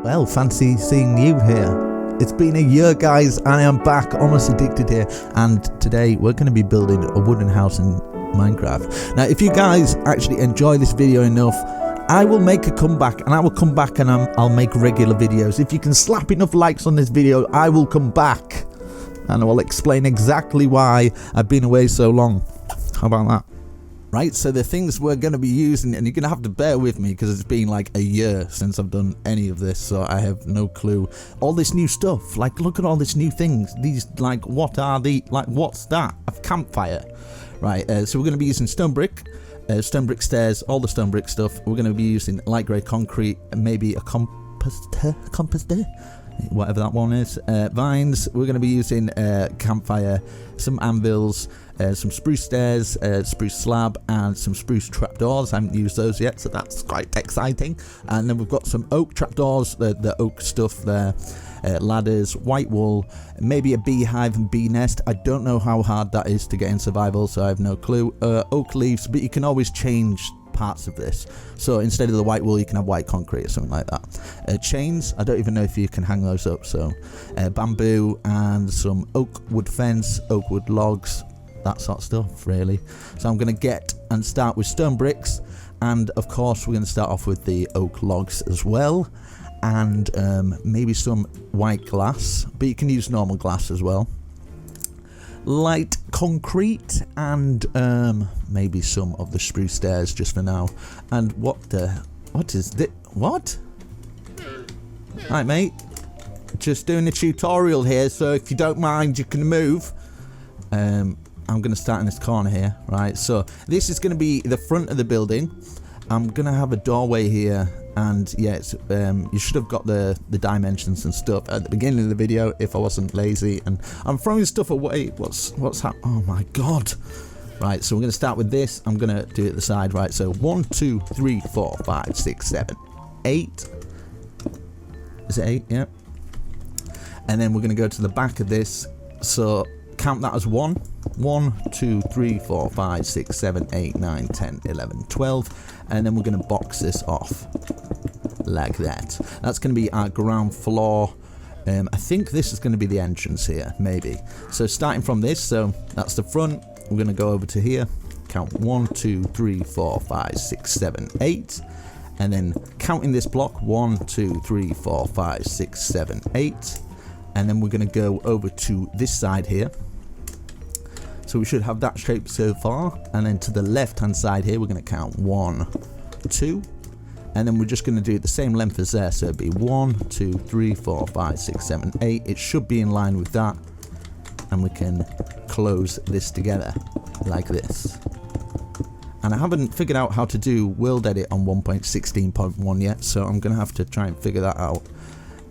Well, fancy seeing you here. It's been a year, guys, and I am back, almost addicted here, and today we're going to be building a wooden house in Minecraft. Now, if you guys actually enjoy this video enough, I will make a comeback, and I will come back and I'll make regular videos. If you can slap enough likes on this video, I will come back, and I will explain exactly why I've been away so long. How about that? Right, so the things we're going to be using, and you're going to have to bear with me because it's been like a year since I've done any of this, so I have no clue. All this new stuff, like look at all these new things. These, like, what are the, like, what's that? A campfire. Right, so we're going to be using stone brick stairs, all the stone brick stuff. We're going to be using light grey concrete, and maybe a composter, whatever that one is. Vines. We're going to be using campfire, some anvils, some spruce stairs, spruce slab, and some spruce trapdoors. I haven't used those yet, so that's quite exciting. And then we've got some oak trapdoors, the oak stuff there, ladders, white wool, maybe a beehive and bee nest. I don't know how hard that is to get in survival, so I have no clue. Oak leaves, but you can always change parts of this, so instead of the white wool you can have white concrete or something like that. Chains, I don't even know if you can hang those up, so bamboo and some oak wood fence, oak wood logs, that sort of stuff really. So I'm going to get and start with stone bricks, and of course we're going to start off with the oak logs as well, and maybe some white glass, but you can use normal glass as well. Light concrete, and maybe some of the spruce stairs just for now. And what is this? What? Right, mate, just doing a tutorial here, so if you don't mind you can move. I'm going to start in this corner here, right? So this is going to be the front of the building. I'm going to have a doorway here, and yeah, it's, you should have got the dimensions and stuff at the beginning of the video if I wasn't lazy. And I'm throwing stuff away. What's happening? Oh my god. Right, so we're going to start with this. I'm going to do it the side, right? So 1, 2, 3, 4, 5, 6, 7, 8. Is it 8? Yeah. And then we're going to go to the back of this. So count that as 1. 1, 2, 3, 4, 5, 6, 7, 8, 9, 10, 11, 12. And then we're going to box this off like that. That's going to be our ground floor. I think this is going to be the entrance here, maybe. So starting from this, so that's the front. We're going to go over to here. Count 1, 2, 3, 4, 5, 6, 7, 8. And then counting this block, 1, 2, 3, 4, 5, 6, 7, 8. And then we're going to go over to this side here. So we should have that shape so far, and then to the left hand side here we're going to count 1, 2, and then we're just going to do it the same length as there, so it'd be 1, 2, 3, 4, 5, 6, 7, 8. It should be in line with that, and we can close this together like this. And I haven't figured out how to do world edit on 1.16.1 yet, so I'm going to have to try and figure that out.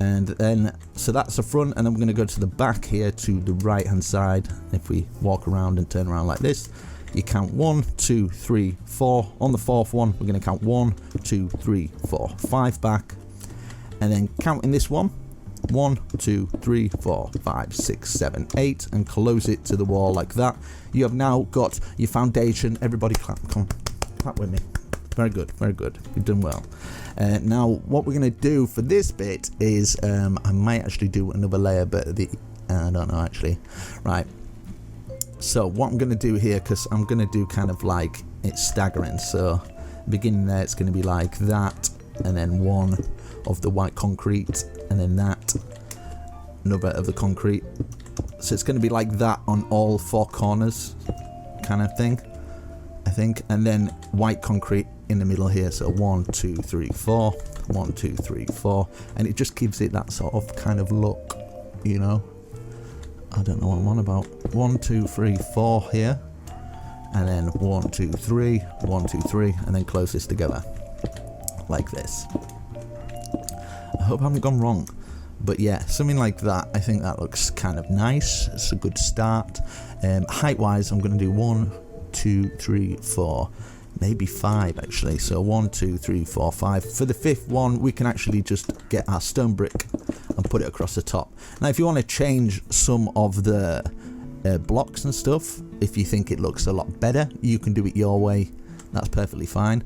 And then, so that's the front, and then we're going to go to the back here to the right hand side. If we walk around and turn around like this, you count 1, 2, 3, 4. On the fourth one, we're going to count 1, 2, 3, 4, 5 back. And then counting this one, 1, 2, 3, 4, 5, 6, 7, 8, and close it to the wall like that. You have now got your foundation. Everybody clap, come on, clap with me. Very good, very good. You've done well. Now, what we're going to do for this bit is, I might actually do another layer, but I don't know actually. Right. So what I'm going to do here, because I'm going to do kind of like it's staggering. So beginning there, it's going to be like that, and then one of the white concrete, and then that, another of the concrete. So it's going to be like that on all 4 corners, kind of thing, I think, and then white concrete in the middle here. So 1, 2, 3, 4, 1, 2, 3, 4, and it just gives it that sort of kind of look, you know. I don't know what I'm on about. 1, 2, 3, 4 here, and then 1, 2, 3, 1, 2, 3, and then close this together like this. I hope I haven't gone wrong, but yeah, something like that. I think that looks kind of nice. It's a good start. Height wise, I'm going to do 1, 2, 3, 4, maybe 5 actually. So 1, 2, 3, 4, 5. For the 5th one, we can actually just get our stone brick and put it across the top. Now, if you want to change some of the blocks and stuff, if you think it looks a lot better, you can do it your way. That's perfectly fine.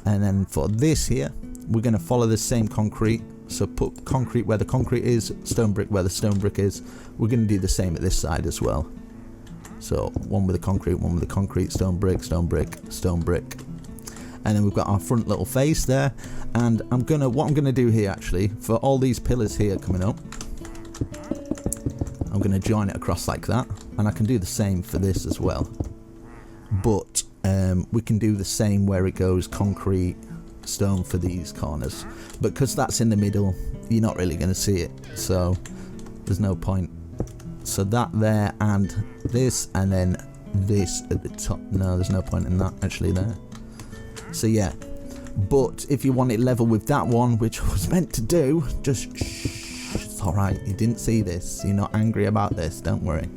And then for this here, we're going to follow the same concrete. So put concrete where the concrete is, stone brick where the stone brick is. We're going to do the same at this side as well. So one with the concrete, one with the concrete, stone brick, stone brick, stone brick. And then we've got our front little face there. And what I'm gonna do here actually, for all these pillars here coming up, I'm gonna join it across like that. And I can do the same for this as well. But we can do the same where it goes concrete, stone for these corners. But because that's in the middle, you're not really gonna see it. So there's no point. So that there and this, and then this at the top. No, there's no point in that actually there. So yeah, but if you want it level with that one, which I was meant to do, just shh, it's alright, you didn't see this, you're not angry about this, don't worry.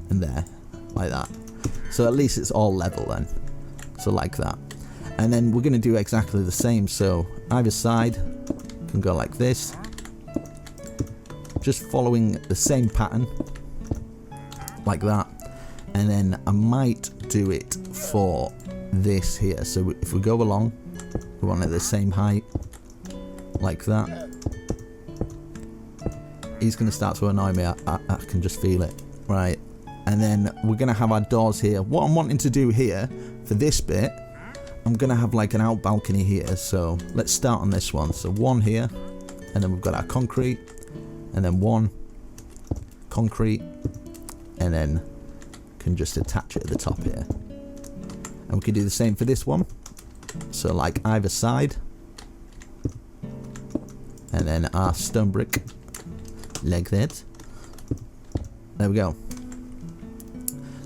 And there, like that. So at least it's all level then. So like that. And then we're going to do exactly the same, so either side can go like this. Just following the same pattern, like that. And then I might do it for this here. So if we go along, we want it the same height, like that. He's going to start to annoy me, I can just feel it. Right, and then we're going to have our doors here. What I'm wanting to do here, for this bit, I'm going to have like an out balcony here. So let's start on this one. So one here, and then we've got our concrete, and then one concrete, and then can just attach it at the top here. And we can do the same for this one. So like either side. And then our stone brick, like that. There we go.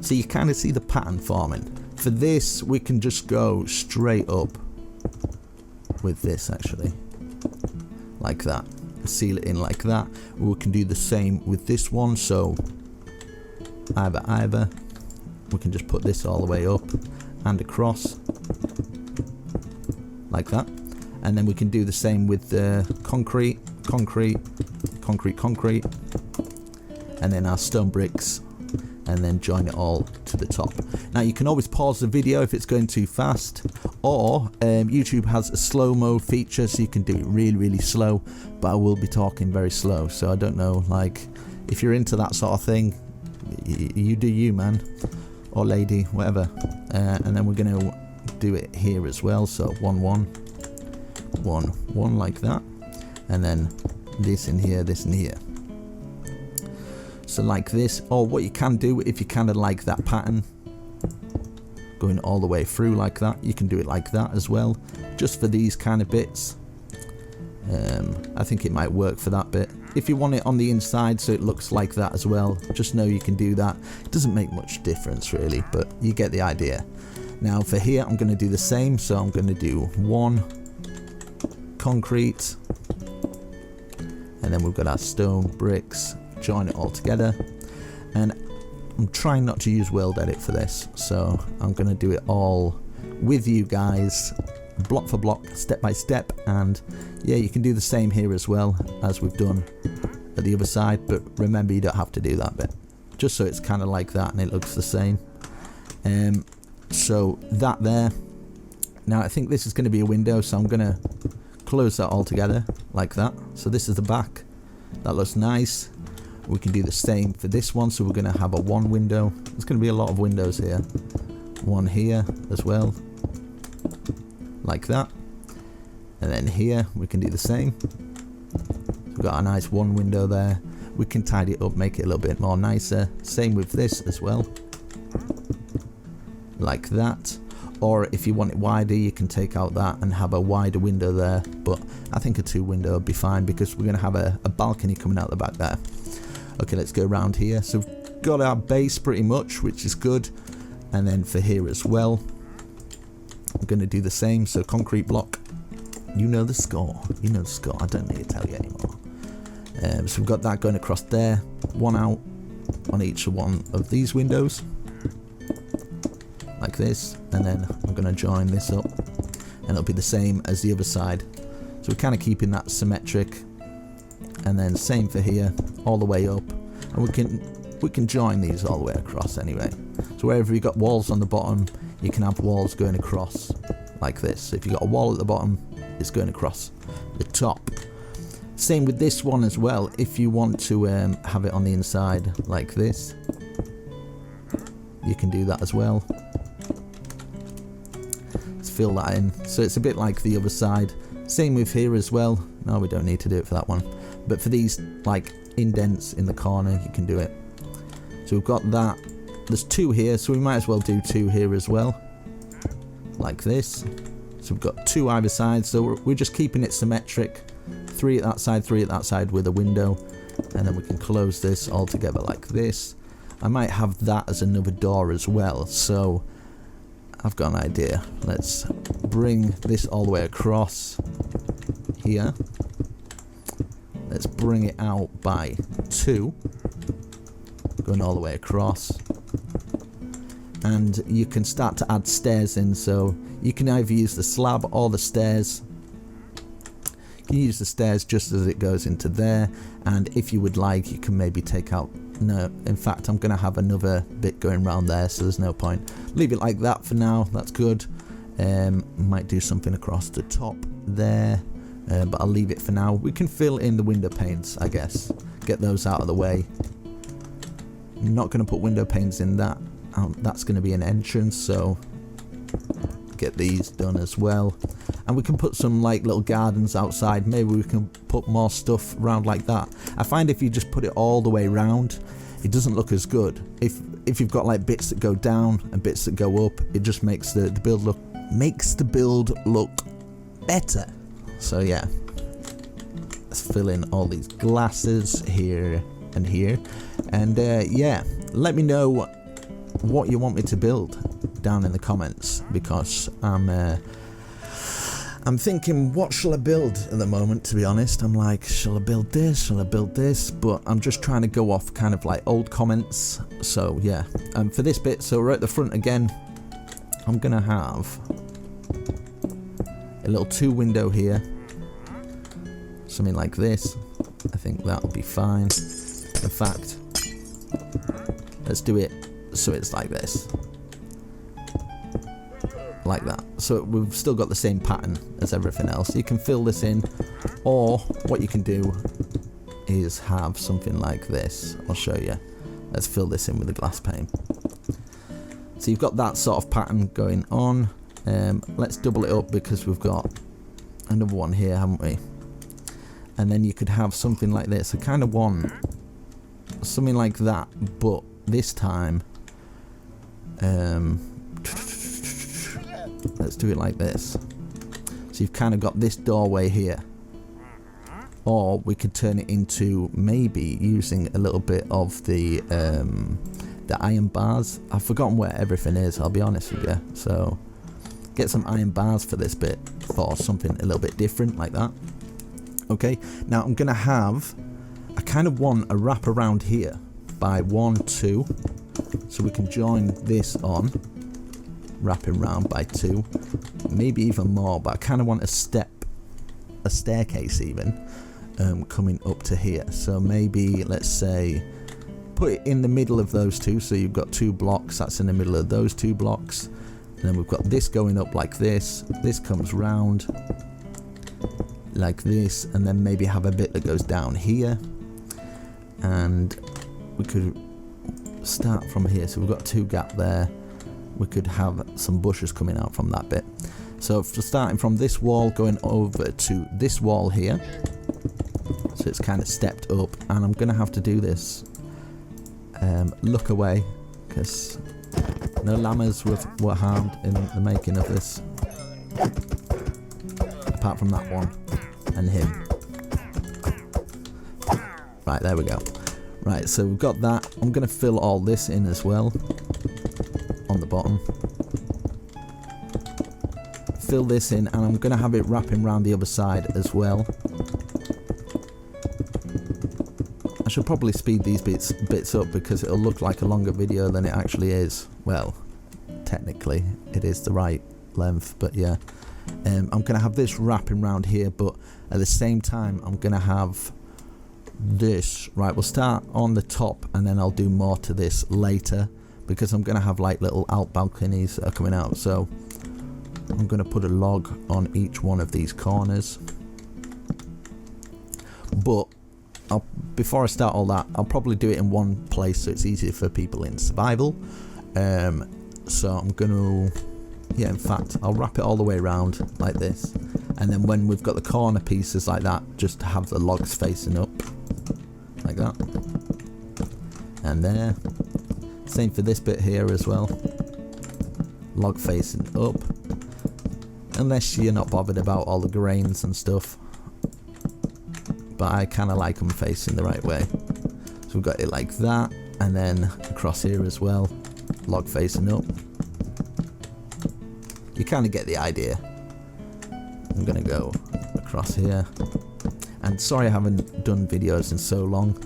So you kind of see the pattern forming. For this, we can just go straight up with this actually. Like that. Seal it in like that. We can do the same with this one. So either. We can just put this all the way up and across like that. And then we can do the same with the concrete, and then our stone bricks, and then join it all to the top. Now you can always pause the video if it's going too fast, or YouTube has a slow-mo feature, so you can do it really slow, but I will be talking very slow. So I don't know, like, if you're into that sort of thing, you do you, man, or lady, whatever. And then we're going to do it here as well. So 1 1 1 1 like that, and then this in here, this in here. So like this. Or what you can do, if you kind of like that pattern going all the way through like that, you can do it like that as well, just for these kind of bits. I think it might work for that bit. If you want it on the inside so it looks like that as well, just know you can do that. It doesn't make much difference really, but you get the idea. Now for here, I'm going to do the same. So I'm going to do one concrete, and then we've got our stone bricks, join it all together. And I'm trying not to use world edit for this, so I'm going to do it all with you guys, block for block, step by step. And yeah, you can do the same here as well as we've done at the other side, but remember, you don't have to do that bit, just so it's kind of like that and it looks the same. So that there. Now I think this is going to be a window, so I'm going to close that all together like that. So this is the back. That looks nice. We can do the same for this one. So we're going to have a one window. There's going to be a lot of windows here. One here as well, like that. And then here we can do the same. So we've got a nice one window there. We can tidy it up, make it a little bit more nicer. Same with this as well, like that. Or if you want it wider, you can take out that and have a wider window there, but I think a two window would be fine because we're going to have a balcony coming out the back there. Okay, let's go around here. So we've got our base pretty much, which is good. And then for here as well, I'm going to do the same. So concrete block, you know the score, you know the score, I don't need to tell you anymore. So we've got that going across there, one out on each one of these windows, like this. And then I'm going to join this up, and it'll be the same as the other side. So we're kind of keeping that symmetric. And then same for here, all the way up, and we can join these all the way across anyway. So wherever you've got walls on the bottom, you can have walls going across like this. So if you've got a wall at the bottom, it's going across the top. Same with this one as well. If you want to have it on the inside like this, you can do that as well. Let's fill that in. So it's a bit like the other side. Same with here as well. No, we don't need to do it for that one. But for these like indents in the corner, you can do it. So we've got that. There's 2 here, so we might as well do 2 here as well. Like this. So we've got 2 either side, so we're just keeping it symmetric. 3 at that side, 3 at that side with a window. And then we can close this all together like this. I might have that as another door as well, so I've got an idea. Let's bring this all the way across here. Let's bring it out by 2. Going all the way across. And you can start to add stairs in, so you can either use the slab or the stairs. You can use the stairs just as it goes into there, and if you would like, you can maybe take out, no, in fact I'm going to have another bit going around there, so there's no point. Leave it like that for now, that's good. Might do something across the top there, but I'll leave it for now. We can fill in the window panes, I guess, get those out of the way. I'm not going to put window panes in that. That's going to be an entrance, so get these done as well. And we can put some like little gardens outside. Maybe we can put more stuff around like that. I find if you just put it all the way around, it doesn't look as good. If you've got like bits that go down and bits that go up, it just makes the build look better. So yeah, let's fill in all these glasses here and here, and yeah, let me know what you want me to build down in the comments, because I'm thinking, what shall I build at the moment, to be honest. I'm like, shall I build this, shall I build this, but I'm just trying to go off kind of like old comments. So yeah, for this bit, so we're at the front again, I'm gonna have a little 2 window here, something like this. I think that'll be fine. In fact, let's do it so it's like this, like that, so we've still got the same pattern as everything else. You can fill this in, or what you can do is have something like this. I'll show you. Let's fill this in with a glass pane. So you've got that sort of pattern going on. Let's double it up because we've got another one here, haven't we? And then you could have something like this. I kind of want something like that, but this time let's do it like this. So you've kind of got this doorway here, or we could turn it into maybe using a little bit of the iron bars. I've forgotten where everything is, I'll be honest with you, so get some iron bars for this bit, for something a little bit different like that. Okay, now I'm gonna have, I kind of want a wrap around here by 1, 2, so we can join this on, wrapping round by 2, maybe even more, but I kind of want a staircase even, coming up to here. So maybe, let's say, put it in the middle of those 2, so you've got 2 blocks, that's in the middle of those 2 blocks, and then we've got this going up like this comes round like this, and then maybe have a bit that goes down here, and we could start from here. So we've got 2 gap there, we could have some bushes coming out from that bit. So for starting from this wall going over to this wall here, so it's kind of stepped up, and I'm gonna have to do this, look away, because no llamas were harmed in the making of this, apart from that one and him. Right, there we go. Right, so we've got that. I'm going to fill all this in as well on the bottom. Fill this in, and I'm going to have it wrapping around the other side as well. I should probably speed these bits up because it'll look like a longer video than it actually is. Well, technically it is the right length, but yeah. I'm going to have this wrapping around here, but at the same time I'm going to have this, right, we'll start on the top and then I'll do more to this later, because I'm going to have like little out balconies that are coming out. So I'm going to put a log on each one of these corners. But before I start all that, I'll probably do it in one place so it's easier for people in survival. So I'm going to, yeah, in fact, I'll wrap it all the way around like this. And then when we've got the corner pieces like that, just have the logs facing up like that. And there. Same for this bit here as well. Log facing up. Unless you're not bothered about all the grains and stuff. But I kind of like them facing the right way. So we've got it like that. And then across here as well. Log facing up. You kind of get the idea. I'm going to go across here. And sorry I haven't done videos in so long.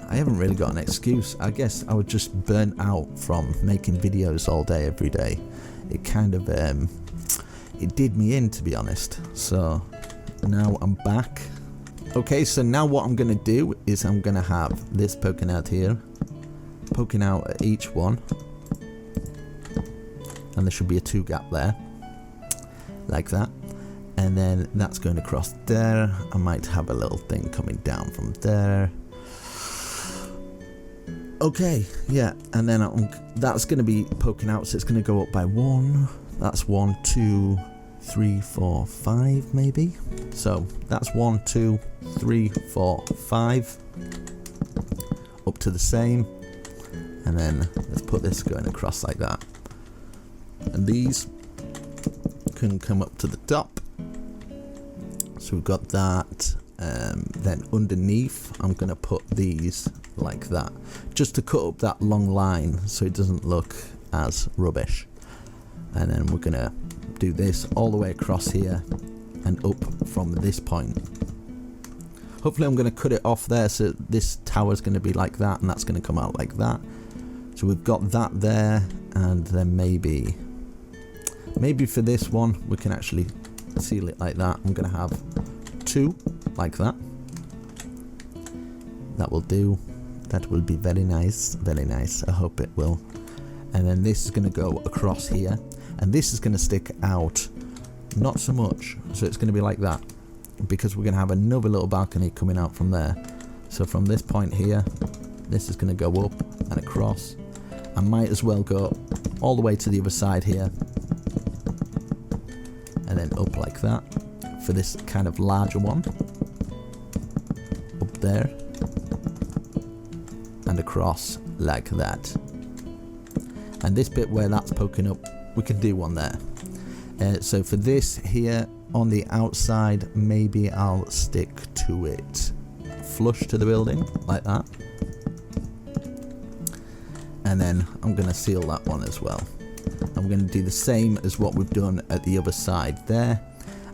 I haven't really got an excuse. I guess I was just burnt out from making videos all day, every day. It kind of, it did me in, to be honest. So now I'm back. Okay, so now what I'm going to do is I'm going to have this poking out here. Poking out at each one. And there should be a 2 gap there. Like that. And then that's going across there. I might have a little thing coming down from there. Okay, yeah, and then that's going to be poking out, so it's going to go up by 1. That's 1, 2, 3, 4, 5, maybe. So that's 1, 2, 3, 4, 5. Up to the same. And then let's put this going across like that. And these can come up to the top. So we've got that. Then underneath, I'm going to put these like that, just to cut up that long line so it doesn't look as rubbish. And then we're going to do this all the way across here and up from this point. Hopefully I'm going to cut it off there, so this tower is going to be like that, and that's going to come out like that. So we've got that there, and then maybe for this one we can actually seal it like that. I'm going to have 2 like that. That will do. That will be very nice, very nice. I hope it will. And then this is going to go across here, and this is going to stick out not so much, so it's going to be like that, because we're going to have another little balcony coming out from there. So from this point here, this is going to go up and across. I might as well go all the way to the other side here, and then up like that for this kind of larger one. Up there and across like that. And this bit where that's poking up, we can do one there. So for this here on the outside, maybe I'll stick to it flush to the building like that. And then I'm going to seal that one as well. I'm going to do the same as what we've done at the other side there.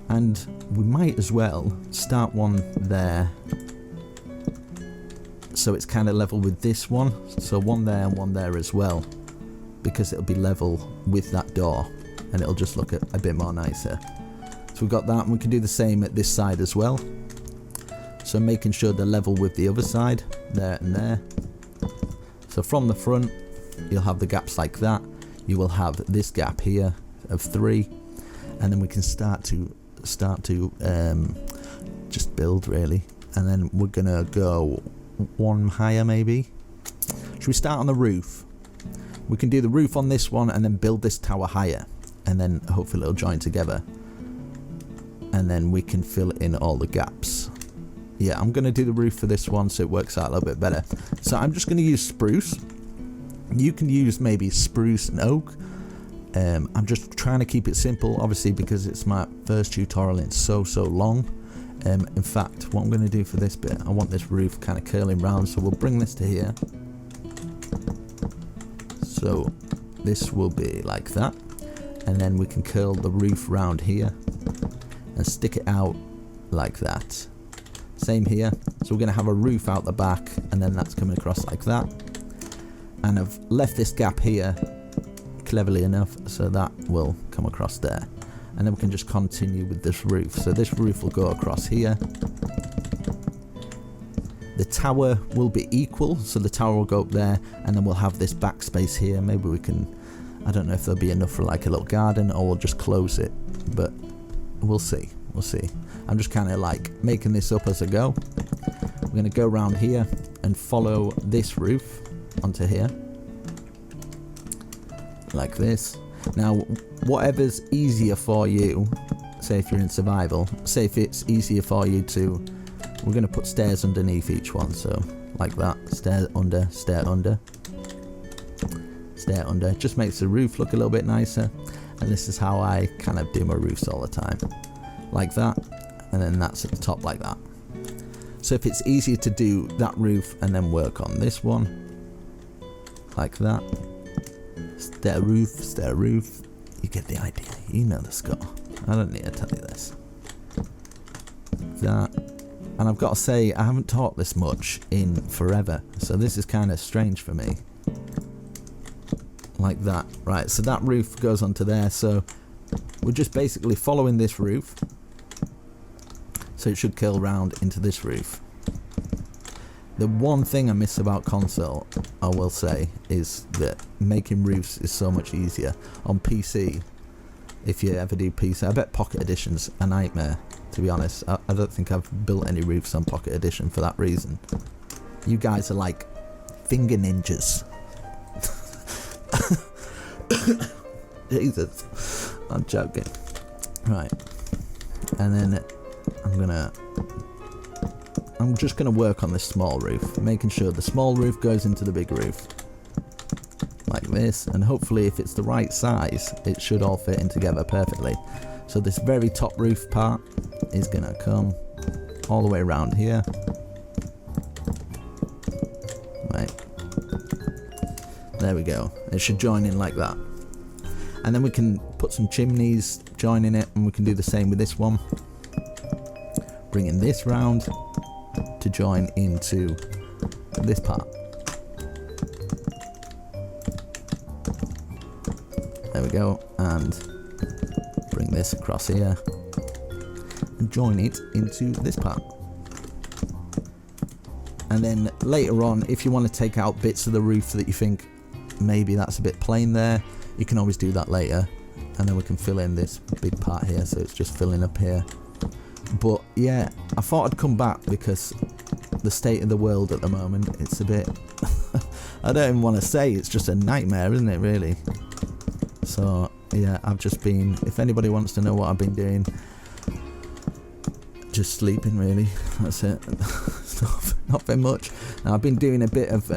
And we might as well start one there, so it's kind of level with this one. So one there and one there as well, because it'll be level with that door, and it'll just look a bit more nicer. So we've got that, and we can do the same at this side as well. So making sure they're level with the other side, there and there. So from the front, you'll have the gaps like that. You will have this gap here of 3, and then we can start to just build really. And then we're gonna go 1 higher maybe. Should we start on the roof? We can do the roof on this one and then build this tower higher, and then hopefully it'll join together, and then we can fill in all the gaps. Yeah, I'm gonna do the roof for this one so it works out a little bit better. So I'm just gonna use spruce. You can use maybe spruce and oak. I'm just trying to keep it simple, obviously, because it's my first tutorial and it's so long. In fact, what I'm going to do for this bit, I want this roof kind of curling round, so we'll bring this to here. So this will be like that, and then we can curl the roof round here and stick it out like that. Same here. So we're going to have a roof out the back, and then that's coming across like that. And I've left this gap here cleverly enough so that will come across there, and then we can just continue with this roof. So this roof will go across here. The tower will be equal, so the tower will go up there, and then we'll have this backspace here. Maybe we can I don't know if there'll be enough for like a little garden, or we'll just close it, but we'll see. I'm just kind of like making this up as I go. We're going to go around here and follow this roof onto here, like this. Now, whatever's easier for you, say if you're in survival, say if it's easier for you to, we're going to put stairs underneath each one, so like that, stair under, stair under, stair under. Just makes the roof look a little bit nicer, and this is how I kind of do my roofs all the time, like that, and then that's at the top like that. So if it's easier to do that roof and then work on this one, like that, stair roof, you get the idea, you know the score. I don't need to tell you this. That, and I've got to say, I haven't taught this much in forever, so this is kind of strange for me. Like that, right, so that roof goes onto there, so we're just basically following this roof, so it should curl round into this roof. The one thing I miss about console, I will say, is that making roofs is so much easier on PC. If you ever do PC, I bet Pocket Edition's a nightmare, to be honest. I don't think I've built any roofs on Pocket Edition for that reason. You guys are like finger ninjas. Jesus, I'm joking. Right, and then I'm just gonna work on this small roof, making sure the small roof goes into the big roof, like this, and hopefully if it's the right size, it should all fit in together perfectly. So this very top roof part is gonna come all the way around here. Right, there we go. It should join in like that, and then we can put some chimneys joining it, and we can do the same with this one, bringing this round to join into this part. There we go, and bring this across here and join it into this part. And then later on, if you want to take out bits of the roof that you think maybe that's a bit plain there, you can always do that later, and then we can fill in this big part here, so it's just filling up here. But yeah, I thought I'd come back because the state of the world at the moment, it's a bit I don't even want to say, it's just a nightmare, isn't it, really? So yeah, I've just been, if anybody wants to know what I've been doing, just sleeping really, that's it. Not very much. Now, I've been doing a bit of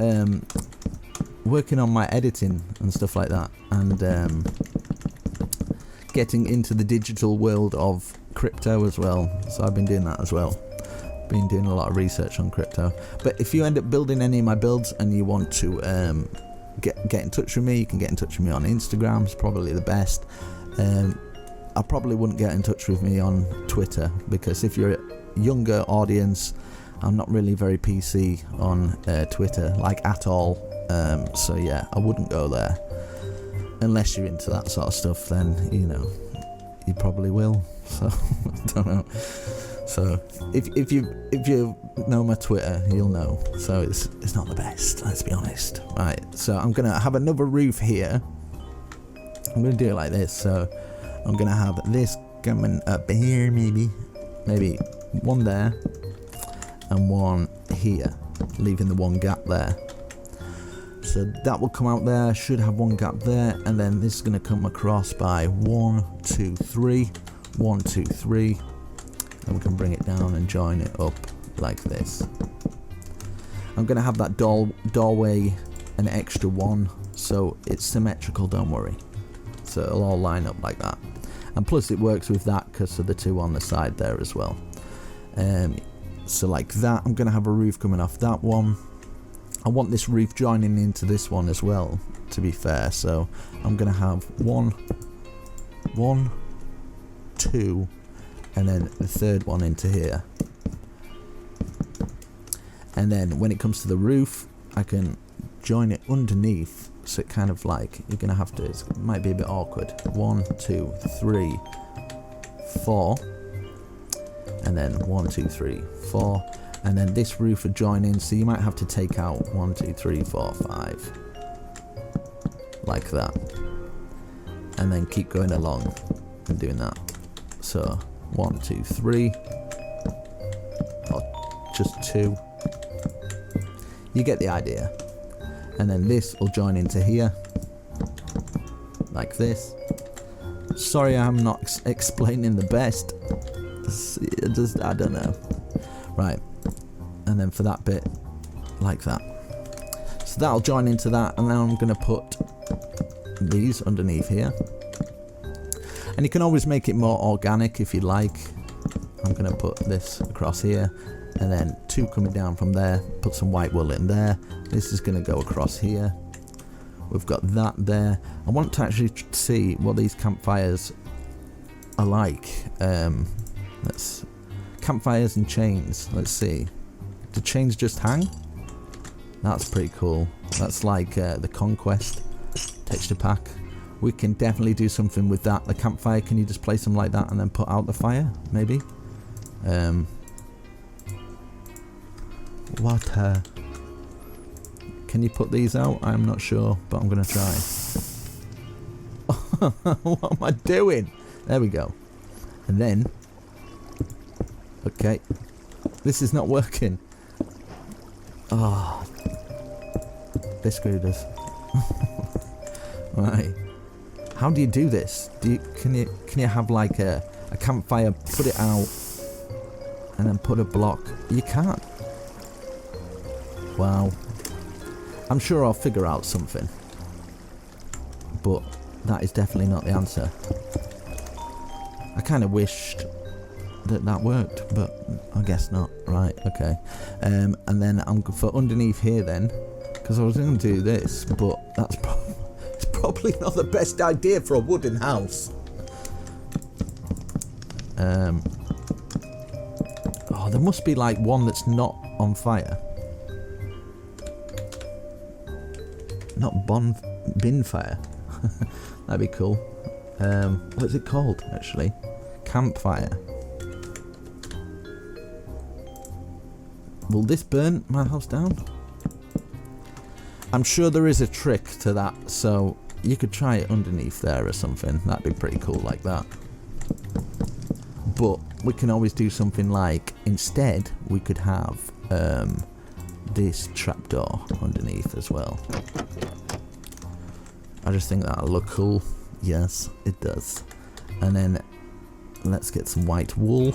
working on my editing and stuff like that, and getting into the digital world of crypto as well, so I've been doing that as well. Been doing a lot of research on crypto. But if you end up building any of my builds and you want to get in touch with me, you can get in touch with me on Instagram. It's probably the best. I probably wouldn't get in touch with me on Twitter, because if you're a younger audience, I'm not really very PC on Twitter, like at all. So yeah, I wouldn't go there unless you're into that sort of stuff. Then you know, you probably will. So I don't know. So if you know my Twitter, you'll know. So it's not the best, let's be honest. Right, so I'm gonna have another roof here. I'm gonna do it like this. So I'm gonna have this coming up here, maybe one there and one here, leaving the one gap there. So that will come out there, should have one gap there, and then this is gonna come across by 1, 2, 3, 1, 2, 3. And we can bring it down and join it up like this. I'm going to have that doorway an extra one, so it's symmetrical, don't worry. So it'll all line up like that. And plus it works with that because of the two on the side there as well. So like that, I'm going to have a roof coming off that one. I want this roof joining into this one as well, to be fair. So I'm going to have 1, 2, and then the third one into here. And then when it comes to the roof, I can join it underneath, so it kind of like, you're gonna have to, it might be a bit awkward. 1, 2, 3, 4, and then 1, 2, 3, 4, and then this roof would join in, so you might have to take out 1, 2, 3, 4, 5, like that. and then keep going along and doing that. So 1, 2, 3, or just 2. You get the idea. And then this will join into here, like this. Sorry, I'm not explaining the best. I don't know. Right, and then for that bit, like that. So that'll join into that, and now I'm going to put these underneath here. And you can always make it more organic if you like. I'm going to put this across here, and then 2 coming down from there. Put some white wool in there. This is going to go across here. We've got that there. I want to actually see what these campfires are like. Campfires and chains. Let's see. Do chains just hang? That's pretty cool. That's like the Conquest texture pack. We can definitely do something with that. The campfire, can you just place them like that and then put out the fire? Maybe. Can you put these out? I'm not sure, but I'm gonna try. What am I doing? There we go. And then, okay, this is not working. Oh, this screwed us. Right. How do you do this? Can you have like a campfire, put it out, and then put a block? You can't. Wow. I'm sure I'll figure out something, but that is definitely not the answer. I kind of wished that worked, but I guess not. Right, okay. And then I'm for underneath here then, because I was going to do this, but that's probably not the best idea for a wooden house. Oh, there must be like one that's not on fire. Not bin fire. That'd be cool. What's it called actually? Campfire. Will this burn my house down? I'm sure there is a trick to that, so you could try it underneath there or something. That'd be pretty cool like that. But we can always do something like, instead we could have this trapdoor underneath as well. I just think that'll look cool. Yes, it does. And then let's get some white wool.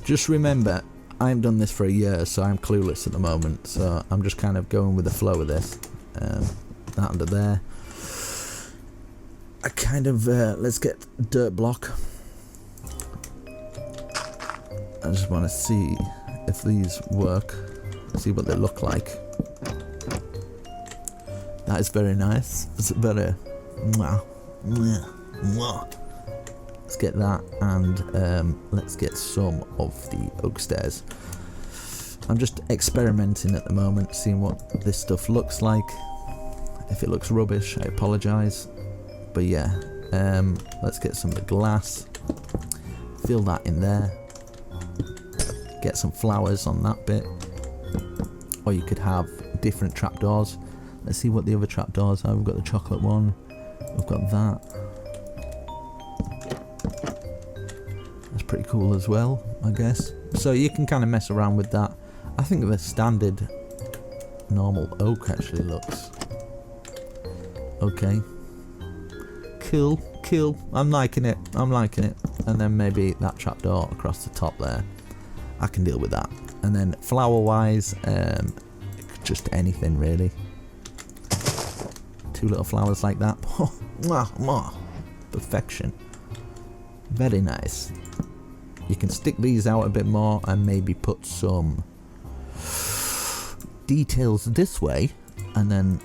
Just remember, I haven't done this for a year, so I'm clueless at the moment. So I'm just kind of going with the flow of this. That under there. I kind of, let's get dirt block. I just want to see if these work. See what they look like. That is very nice. It's very... Let's get that, and let's get some of the oak stairs. I'm just experimenting at the moment, seeing what this stuff looks like. If it looks rubbish, I apologise. But yeah, let's get some of the glass. Fill that in there. Get some flowers on that bit. Or you could have different trapdoors. Let's see what the other trapdoors are. We've got the chocolate one. We've got that. That's pretty cool as well, I guess. So you can kind of mess around with that. I think the standard normal oak actually looks okay. Cool, cool. I'm liking it. I'm liking it. And then maybe that trapdoor across the top there. I can deal with that. And then flower-wise, just anything really. 2 little flowers like that. Perfection. Very nice. You can stick these out a bit more and maybe put some details this way, and then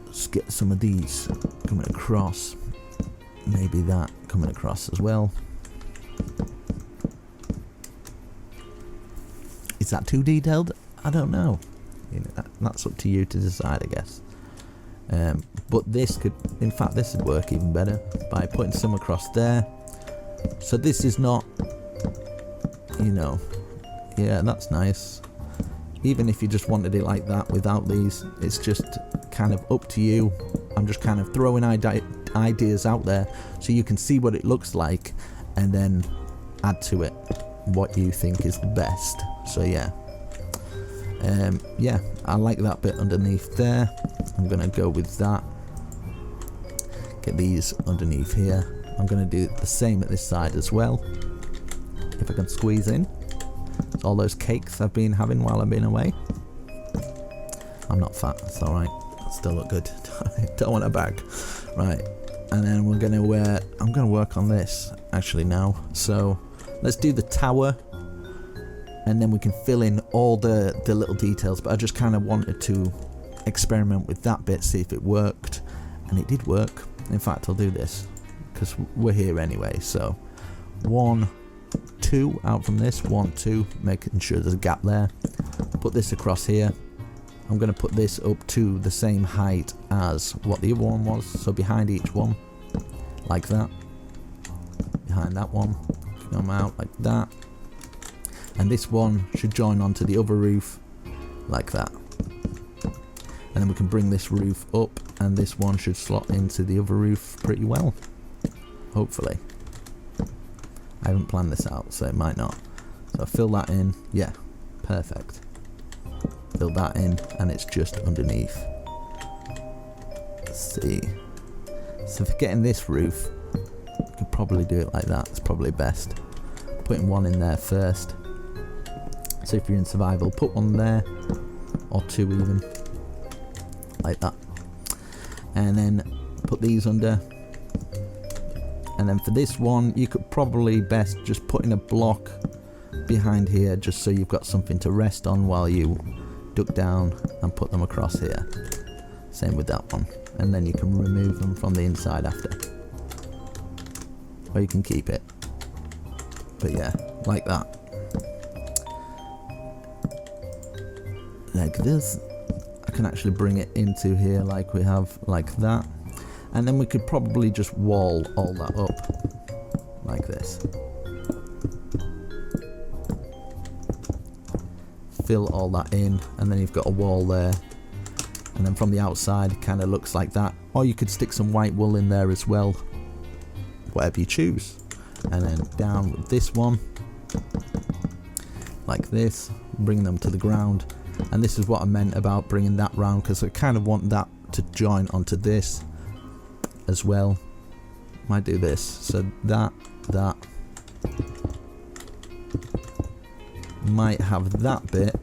just get some of these coming across. Maybe that coming across as well. Is that too detailed? I don't know. You know, that's up to you to decide, I guess. But this could, in fact, this would work even better by putting some across there. So this is not, you know, yeah, that's nice. Even if you just wanted it like that without these, it's just kind of up to you. I'm just kind of throwing ideas out there so you can see what it looks like and then add to it what you think is the best. So yeah, I like that bit underneath there. I'm gonna go with that. Get these underneath here. I'm gonna do the same at this side as well, if I can squeeze in. It's all those cakes I've been having while I've been away. I'm not fat, it's alright. I still look good. Don't want a bag. Right, and then we're gonna I'm gonna work on this actually now. So let's do the tower, and then we can fill in all the little details. But I just kind of wanted to experiment with that bit, see if it worked, and it did work. In fact, I'll do this because we're here anyway. So 1, 2 out from this, 1, 2, making sure there's a gap there. Put this across here. I'm going to put this up to the same height as what the other one was, so behind each one, like that. Behind that one, come out like that. And this one should join onto the other roof, like that. And then we can bring this roof up, and this one should slot into the other roof pretty well, hopefully. I haven't planned this out, so it might not. So fill that in, yeah, perfect. Fill that in, and it's just underneath. Let's see. So for getting this roof, you could probably do it like that. It's probably best. Putting one in there first. So if you're in survival, put one there, or 2 even, like that. And then put these under. And then for this one, you could probably best just put in a block behind here, just so you've got something to rest on while you duck down and put them across here. Same with that one. And then you can remove them from the inside after. Or you can keep it. But yeah, like that. Like this. I can actually bring it into here like we have, like that. And then we could probably just wall all that up like this. Fill all that in, and then you've got a wall there. And then from the outside, it kind of looks like that. Or you could stick some white wool in there as well, whatever you choose. And then down with this one, like this, bring them to the ground. And this is what I meant about bringing that round, because I kind of want that to join onto this as well. Might do this, so that might have that bit.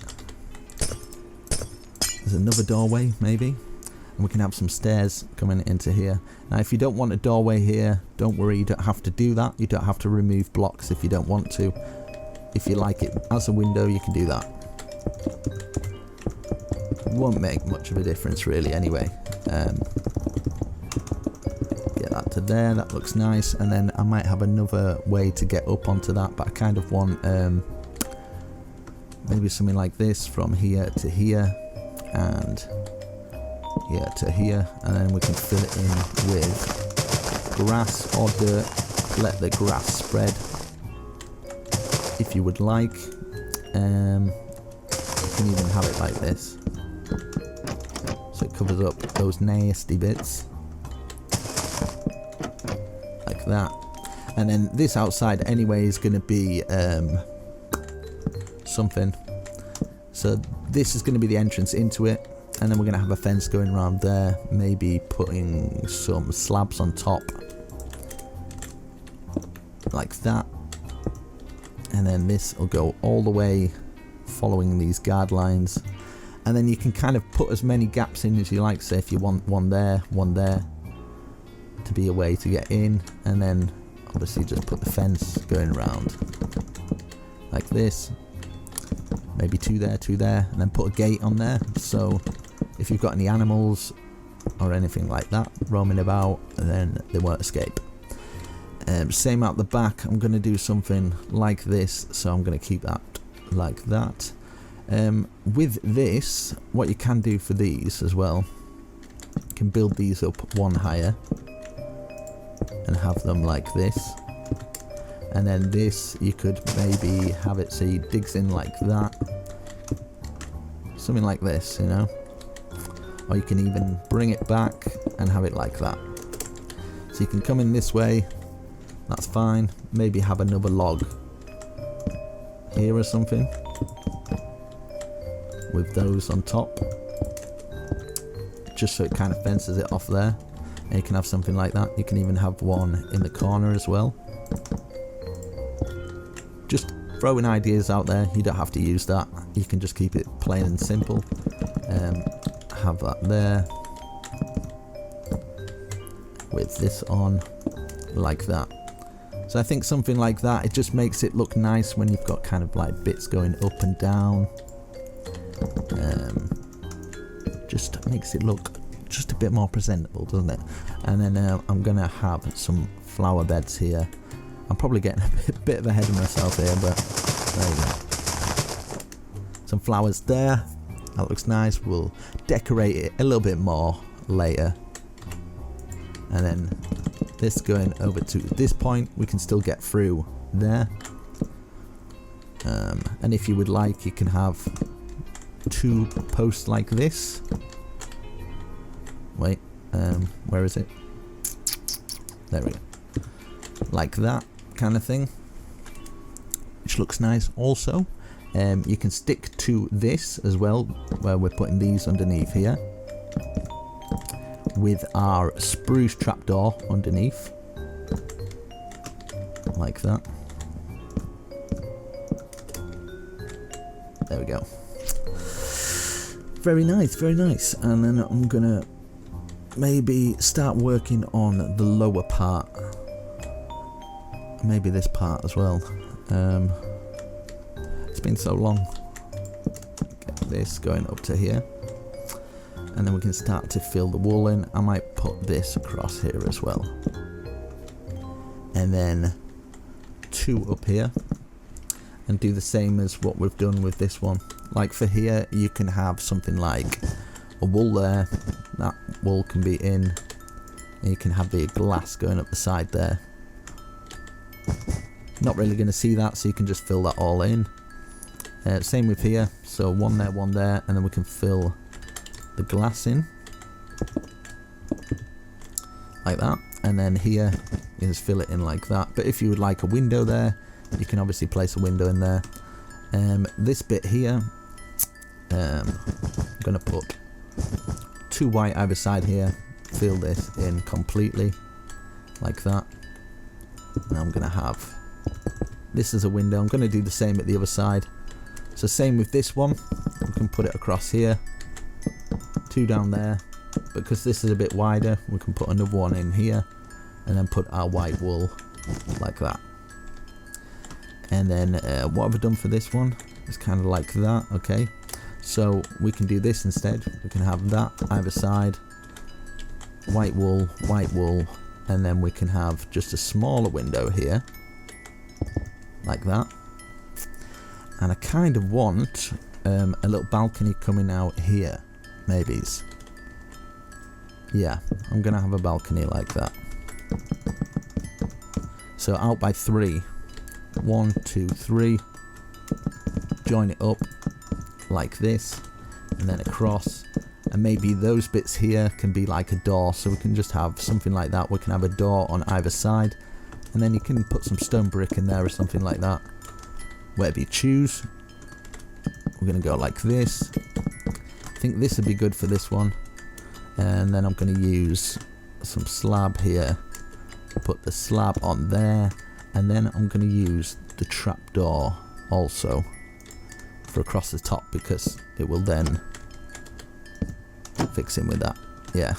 There's another doorway maybe, and we can have some stairs coming into here. Now if you don't want a doorway here, don't worry, you don't have to do that. You don't have to remove blocks if you don't want to. If you like it as a window, you can do that. It won't make much of a difference really anyway. Get that to there, that looks nice. And then I might have another way to get up onto that, but I kind of want maybe something like this from here to here and here to here, and then we can fill it in with grass or dirt. Let the grass spread if you would like. You can even have it like this, so it covers up those nasty bits like that. And then this outside anyway is going to be something, so this is going to be the entrance into it, and then we're going to have a fence going around there, maybe putting some slabs on top like that. And then this will go all the way following these guard lines, and then you can kind of put as many gaps in as you like. Say if you want one there to be a way to get in, and then obviously just put the fence going around like this, maybe 2 there, and then put a gate on there, so if you've got any animals or anything like that roaming about, then they won't escape. Same out the back, I'm going to do something like this, so I'm going to keep that like that. With this, what you can do for these as well, you can build these up one higher and have them like this. And then this, you could maybe have it so it digs in like that. Something like this, you know. or you can even bring it back and have it like that. So you can come in this way, that's fine. Maybe have another log here or something with those on top, just so it kind of fences it off there. And you can have something like that. You can even have one in the corner as well. Just throwing ideas out there. You don't have to use that. You can just keep it plain and simple. Have that there with this on like that. So I think something like that, it just makes it look nice when you've got kind of like bits going up and down. Just makes it look just a bit more presentable, doesn't it? And then I'm gonna have some flower beds here. I'm probably getting a bit of ahead of myself here, but there you go. Some flowers there. That looks nice. We'll decorate it a little bit more later. And then this going over to this point, we can still get through there. And if you would like, you can have 2 posts like this. Wait, where is it? There we go. Like that kind of thing, which looks nice also. You can stick to this as well, where we're putting these underneath here, with our spruce trapdoor underneath, like that. There we go. Very nice, very nice. And then I'm gonna maybe start working on the lower part. Maybe this part as well. It's been so long. Get this going up to here. And then we can start to fill the wool in. I might put this across here as well. And then 2 up here. And do the same as what we've done with this one. Like for here, you can have something like a wool there. That wool can be in. And you can have the glass going up the side there. Not really going to see that, so you can just fill that all in. Same with here. So one there, and then we can fill the glass in. Like that. And then here, you just fill it in like that. But if you would like a window there, you can obviously place a window in there. This bit here, I'm going to put 2 white either side here. Fill this in completely. Like that. And I'm going to have this as a window. I'm going to do the same at the other side. So same with this one. We can put it across here. 2 down there. Because this is a bit wider, we can put another one in here. And then put our white wool like that. And then what have I done for this one? It's kind of like that. Okay. So we can do this instead. We can have that either side. White wool. And then we can have just a smaller window here. Like that. And I kind of want a little balcony coming out here. Maybe. Yeah, I'm going to have a balcony like that. So out by 3. 1, 2, 3. Join it up like this. And then across. And maybe those bits here can be like a door. So we can just have something like that. We can have a door on either side. And then you can put some stone brick in there or something like that. Whatever you choose. We're going to go like this. I think this would be good for this one. And then I'm going to use some slab here. Put the slab on there. And then I'm going to use the trapdoor also for across the top, because it will then fix in with that. Yeah.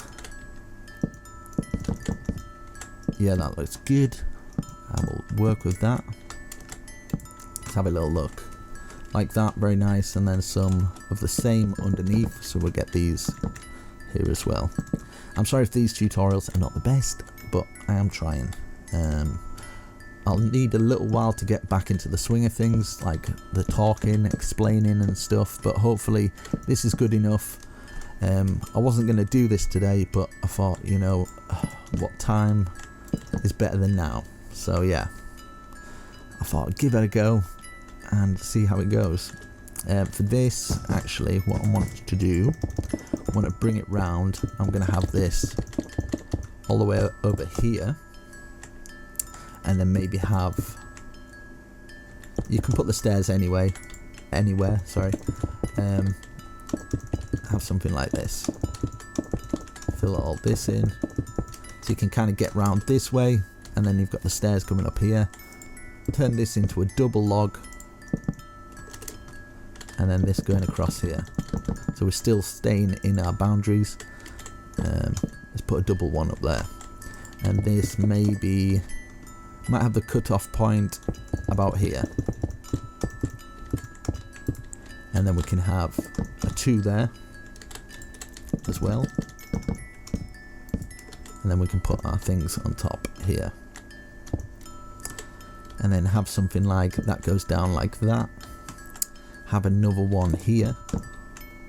Yeah, that looks good. I will work with that. Let's have a little look. Like that, very nice. And then some of the same underneath. So we'll get these here as well. I'm sorry if these tutorials are not the best, but I am trying. I'll need a little while to get back into the swing of things, like the talking, explaining and stuff, but hopefully this is good enough. I wasn't going to do this today, but I thought, you know, what time is better than now. So yeah, I thought I'd give it a go and see how it goes. For this, actually, what I want to do, want to bring it round, I'm going to have this all the way over here, and then maybe have, you can put the stairs anywhere, sorry, have something like this, fill all this in, so you can kind of get round this way, and then you've got the stairs coming up here. Turn this into a double log, and then this going across here, so we're still staying in our boundaries. Let's put a double one up there, and this maybe might have the cut-off point about here, and then we can have a 2 there as well, and then we can put our things on top here, and then have something like that goes down like that. Have another one here,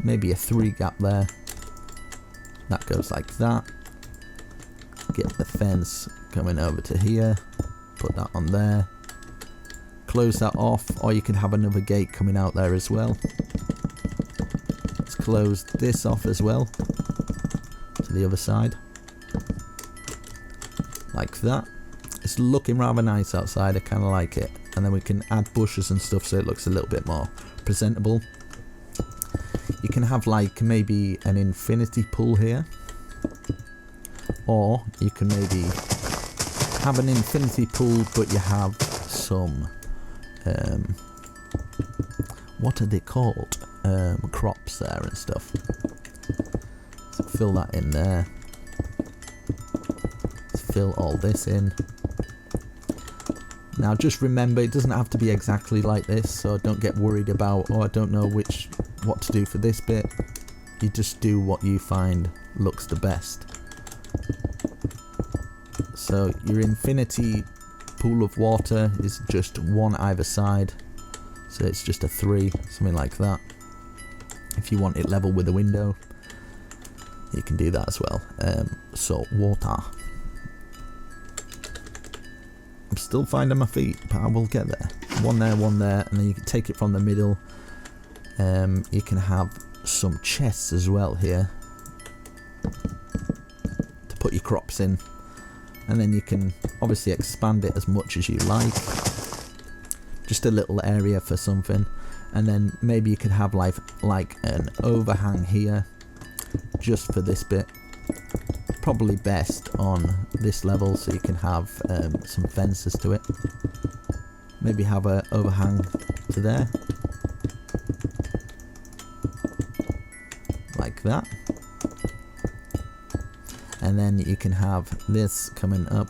maybe a 3 gap there, that goes like that. Get the fence coming over to here, put that on there, close that off, or you can have another gate coming out there as well. Let's close this off as well to the other side, like that. It's looking rather nice outside, I kind of like it, and then we can add bushes and stuff so it looks a little bit more presentable. You can have like maybe an infinity pool here, or you can maybe have an infinity pool but you have some what are they called, crops there and stuff. So fill that in there, fill all this in. Now just remember, it doesn't have to be exactly like this, so don't get worried about, oh I don't know what to do for this bit. You just do what you find looks the best. So your infinity pool of water is just 1 either side, so it's just a 3, something like that. If you want it level with the window, you can do that as well. Salt water. I'm still finding my feet, but I will get there. 1 there, 1 there, and then you can take it from the middle. You can have some chests as well here to put your crops in, and then you can obviously expand it as much as you like. Just a little area for something, and then maybe you could have like an overhang here just for this bit. Probably best on this level, so you can have some fences to it. Maybe have an overhang to there, like that, and then you can have this coming up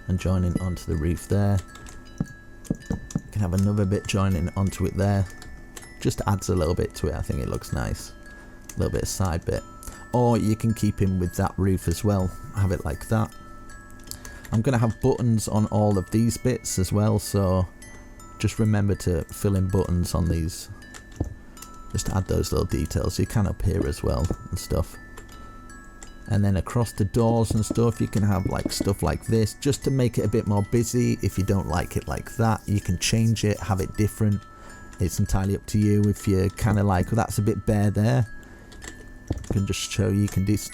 and joining onto the roof there. You can have another bit joining onto it there, just adds a little bit to it. I think it looks nice, a little bit of side bit. Or you can keep in with that roof as well, have it like that. I'm going to have buttons on all of these bits as well, so just remember to fill in buttons on these, just to add those little details. You can up here as well and stuff. And then across the doors and stuff, you can have like stuff like this, just to make it a bit more busy. If you don't like it like that, you can change it, have it different. It's entirely up to you. If you're kind of like, well, that's a bit bare there, I can just show you can just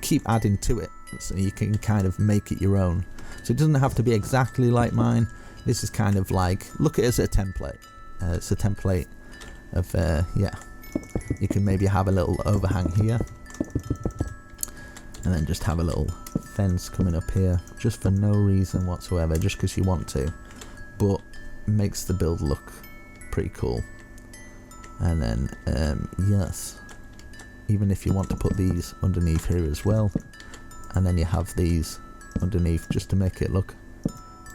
keep adding to it, so you can kind of make it your own. So it doesn't have to be exactly like mine. This is kind of like, look at it as a template. It's a template of yeah, you can maybe have a little overhang here, and then just have a little fence coming up here, just for no reason whatsoever, just because you want to, but makes the build look pretty cool. And then yes, even if you want to put these underneath here as well, and then you have these underneath just to make it look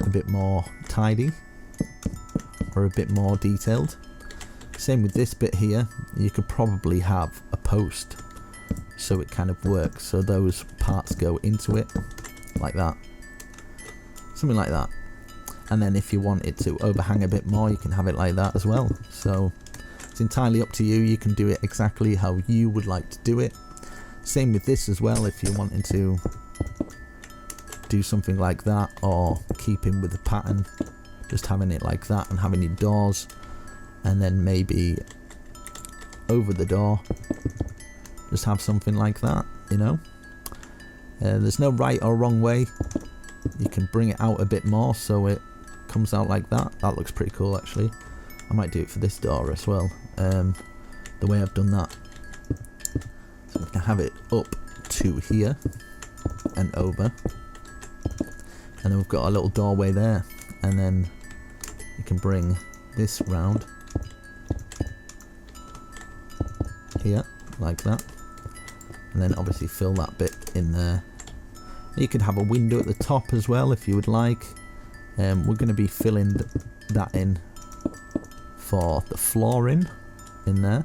a bit more tidy or a bit more detailed. Same with this bit here, you could probably have a post so it kind of works, so those parts go into it like that, something like that. And then if you want it to overhang a bit more, you can have it like that as well. So it's entirely up to you. You can do it exactly how you would like to do it. Same with this as well, if you're wanting to do something like that, or keep in with the pattern, just having it like that and having your doors, and then maybe over the door just have something like that, you know. There's no right or wrong way. You can bring it out a bit more so it comes out like that. That looks pretty cool actually. I might do it for this door as well, the way I've done that. So we can have it up to here and over, and then we've got a little doorway there, and then you can bring this round here like that, and then obviously fill that bit in there. You could have a window at the top as well if you would like. We're going to be filling that in for the flooring in there,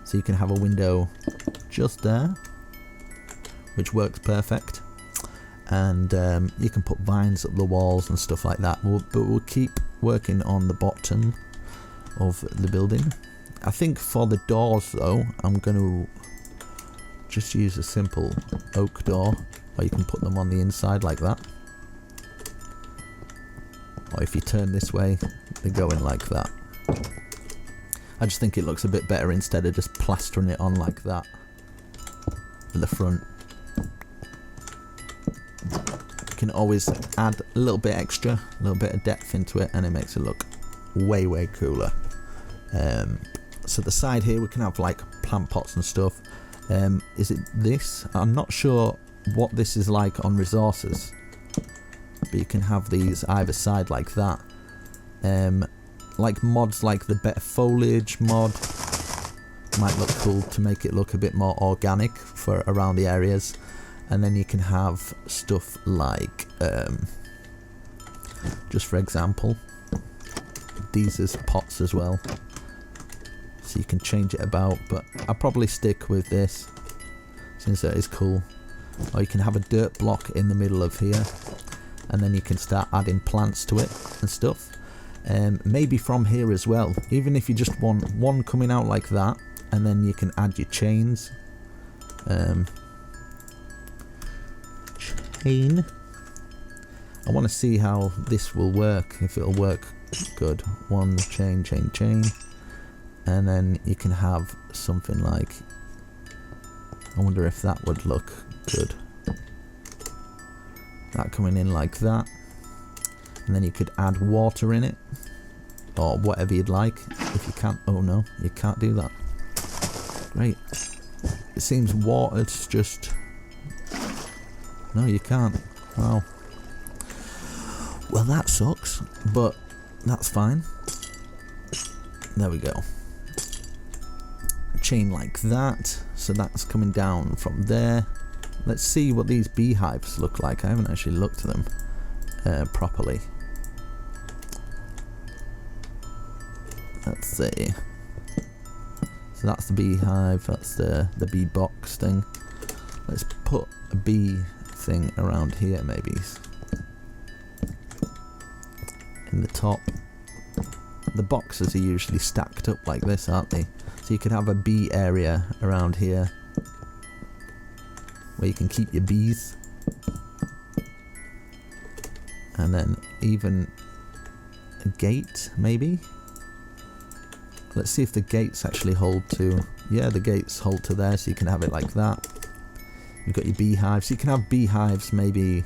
so you can have a window just there, which works perfect. And you can put vines up the walls and stuff like that, but we'll keep working on the bottom of the building. I think for the doors though, I'm going to just use a simple oak door, or you can put them on the inside like that, or if you turn this way they go in like that. I just think it looks a bit better instead of just plastering it on like that at the front. You can always add a little bit extra, a little bit of depth into it, and it makes it look way cooler. So the side here we can have like plant pots and stuff. Is it this? I'm not sure what this is like on resources, but you can have these either side like that. Like mods like the better foliage mod might look cool to make it look a bit more organic for around the areas. And then you can have stuff like, just for example, these as pots as well, so you can change it about, but I'll probably stick with this since that is cool. Or you can have a dirt block in the middle of here, and then you can start adding plants to it and stuff. Maybe from here as well, even if you just want one coming out like that, and then you can add your chains. I want to see how this will work, if it'll work good. One chain, and then you can have something like, I wonder if that would look good, that coming in like that, and then you could add water in it or whatever you'd like. If you can't, oh no, you can't do that. Great. It seems water's just, no, you can't. Wow. Well, that sucks, but that's fine. There we go. A chain like that, so that's coming down from there. Let's see what these beehives look like. I haven't actually looked at them properly. Let's see. So that's the beehive, that's the bee box thing. Let's put a bee thing around here maybe. In the top. The boxes are usually stacked up like this, aren't they? So you could have a bee area around here where you can keep your bees. And then even a gate maybe. Let's see if the gates actually hold to, yeah, the gates hold to there, so you can have it like that. You've got your beehives, so you can have beehives maybe,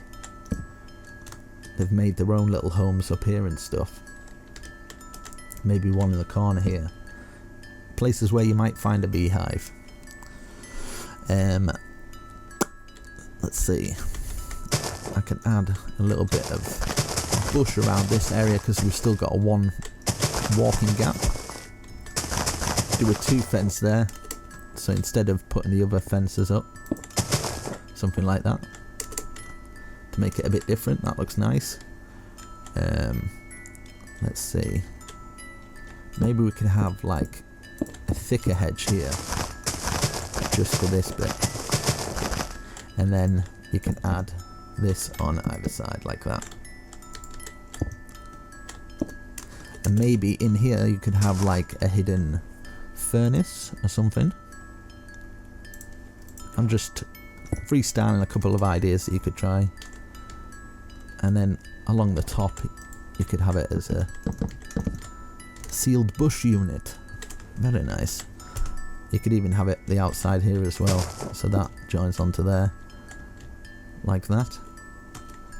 they've made their own little homes up here and stuff. Maybe one in the corner here. Places where you might find a beehive. Let's see. I can add a little bit of bush around this area because we've still got a one walking gap. Do a 2 fence there, so instead of putting the other fences up, something like that, to make it a bit different. That looks nice. Let's see, maybe we could have like a thicker hedge here just for this bit, and then you can add this on either side like that. And maybe in here you could have like a hidden furnace or something. I'm just freestyling a couple of ideas that you could try. And then along the top you could have it as a sealed bush unit. Very nice. You could even have it the outside here as well, so that joins onto there, like that.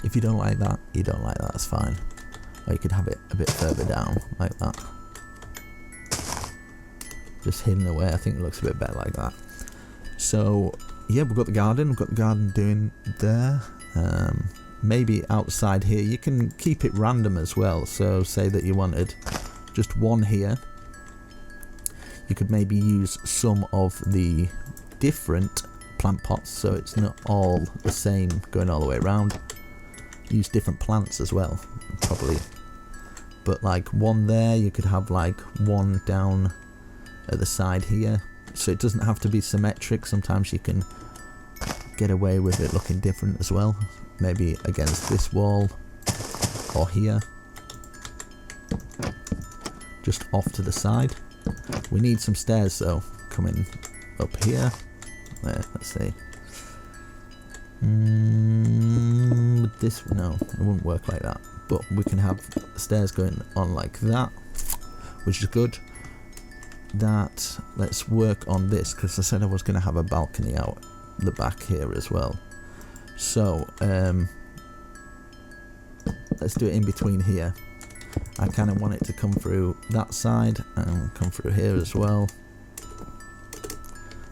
If you don't like that, you don't like that, that's fine. Or you could have it a bit further down, like that. Just hidden away, I think it looks a bit better like that. So, yeah, we've got the garden doing there. Maybe outside here, you can keep it random as well. So, say that you wanted just one here. You could maybe use some of the different plant pots so it's not all the same going all the way around. Use different plants as well, probably. But like one there, you could have like one down at the side here. So it doesn't have to be symmetric. Sometimes you can get away with it looking different as well. Maybe against this wall or here. Just off to the side. We need some stairs though, coming up here. There, let's see. This, no, it wouldn't work like that. But we can have stairs going on like that, which is good. That, let's work on this, because I said I was going to have a balcony out the back here as well. So, let's do it in between here. I kind of want it to come through that side and come through here as well.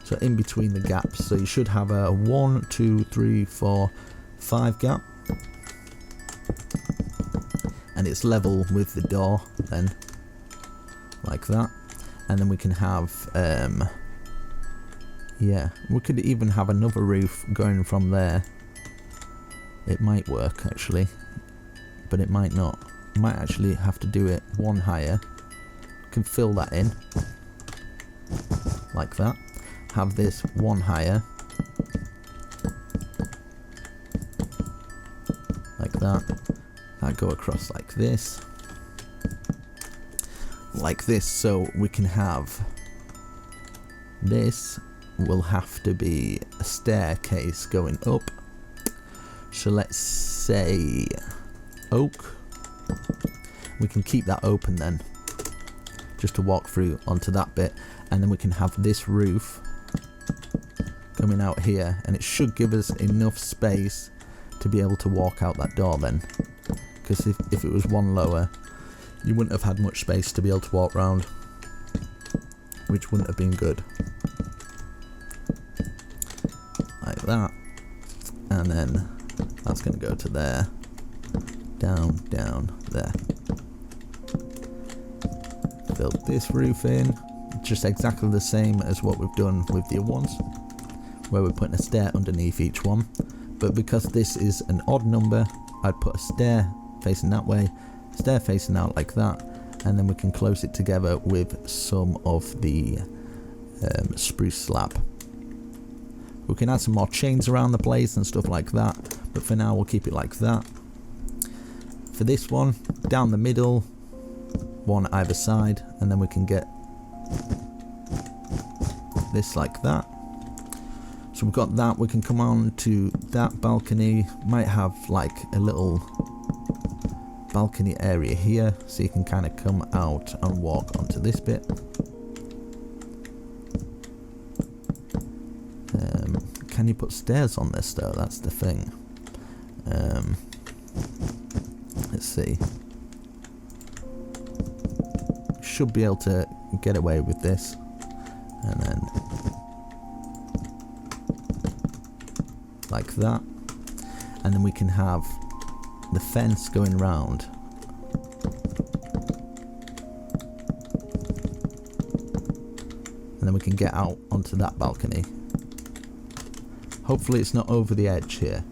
So in between the gaps, so you should have a 1, 2, 3, 4, 5 gap. And it's level with the door then, like that. And then we can have, yeah, we could even have another roof going from there. It might work actually, but it might not. Might actually have to do it one higher. Can fill that in like that. Have this one higher like that. That go across like this, so we can have this. Will have to be a staircase going up. So let's say oak. We can keep that open then, just to walk through onto that bit, and then we can have this roof coming out here, and it should give us enough space to be able to walk out that door then, because if it was one lower, you wouldn't have had much space to be able to walk around, which wouldn't have been good. Like that, and then that's going to go to there, down there. Build this roof in, just exactly the same as what we've done with the other ones, where we're putting a stair underneath each one. But because this is an odd number, I'd put a stair facing that way, stair facing out like that, and then we can close it together with some of the spruce slab. We can add some more chains around the place and stuff like that, but for now we'll keep it like that. For this one, down the middle, one either side, and then we can get this like that. So we've got that. We can come on to that balcony. Might have like a little balcony area here, so you can kind of come out and walk onto this bit. Can you put stairs on this though? That's the thing. Let's see. Should be able to get away with this, and then like that, and then we can have the fence going round, and then we can get out onto that balcony. Hopefully it's not over the edge here.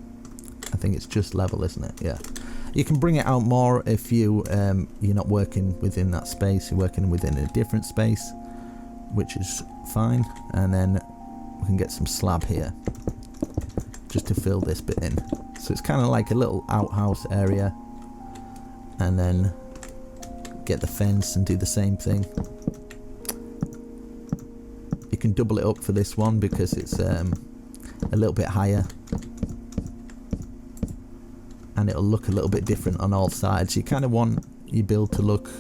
I think it's just level, isn't it? Yeah. You can bring it out more if you're not working within that space, you're working within a different space, which is fine. And then we can get some slab here, just to fill this bit in. So it's kind of like a little outhouse area, and then get the fence and do the same thing. You can double it up for this one because it's a little bit higher, and it'll look a little bit different on all sides. You kind of want your build to look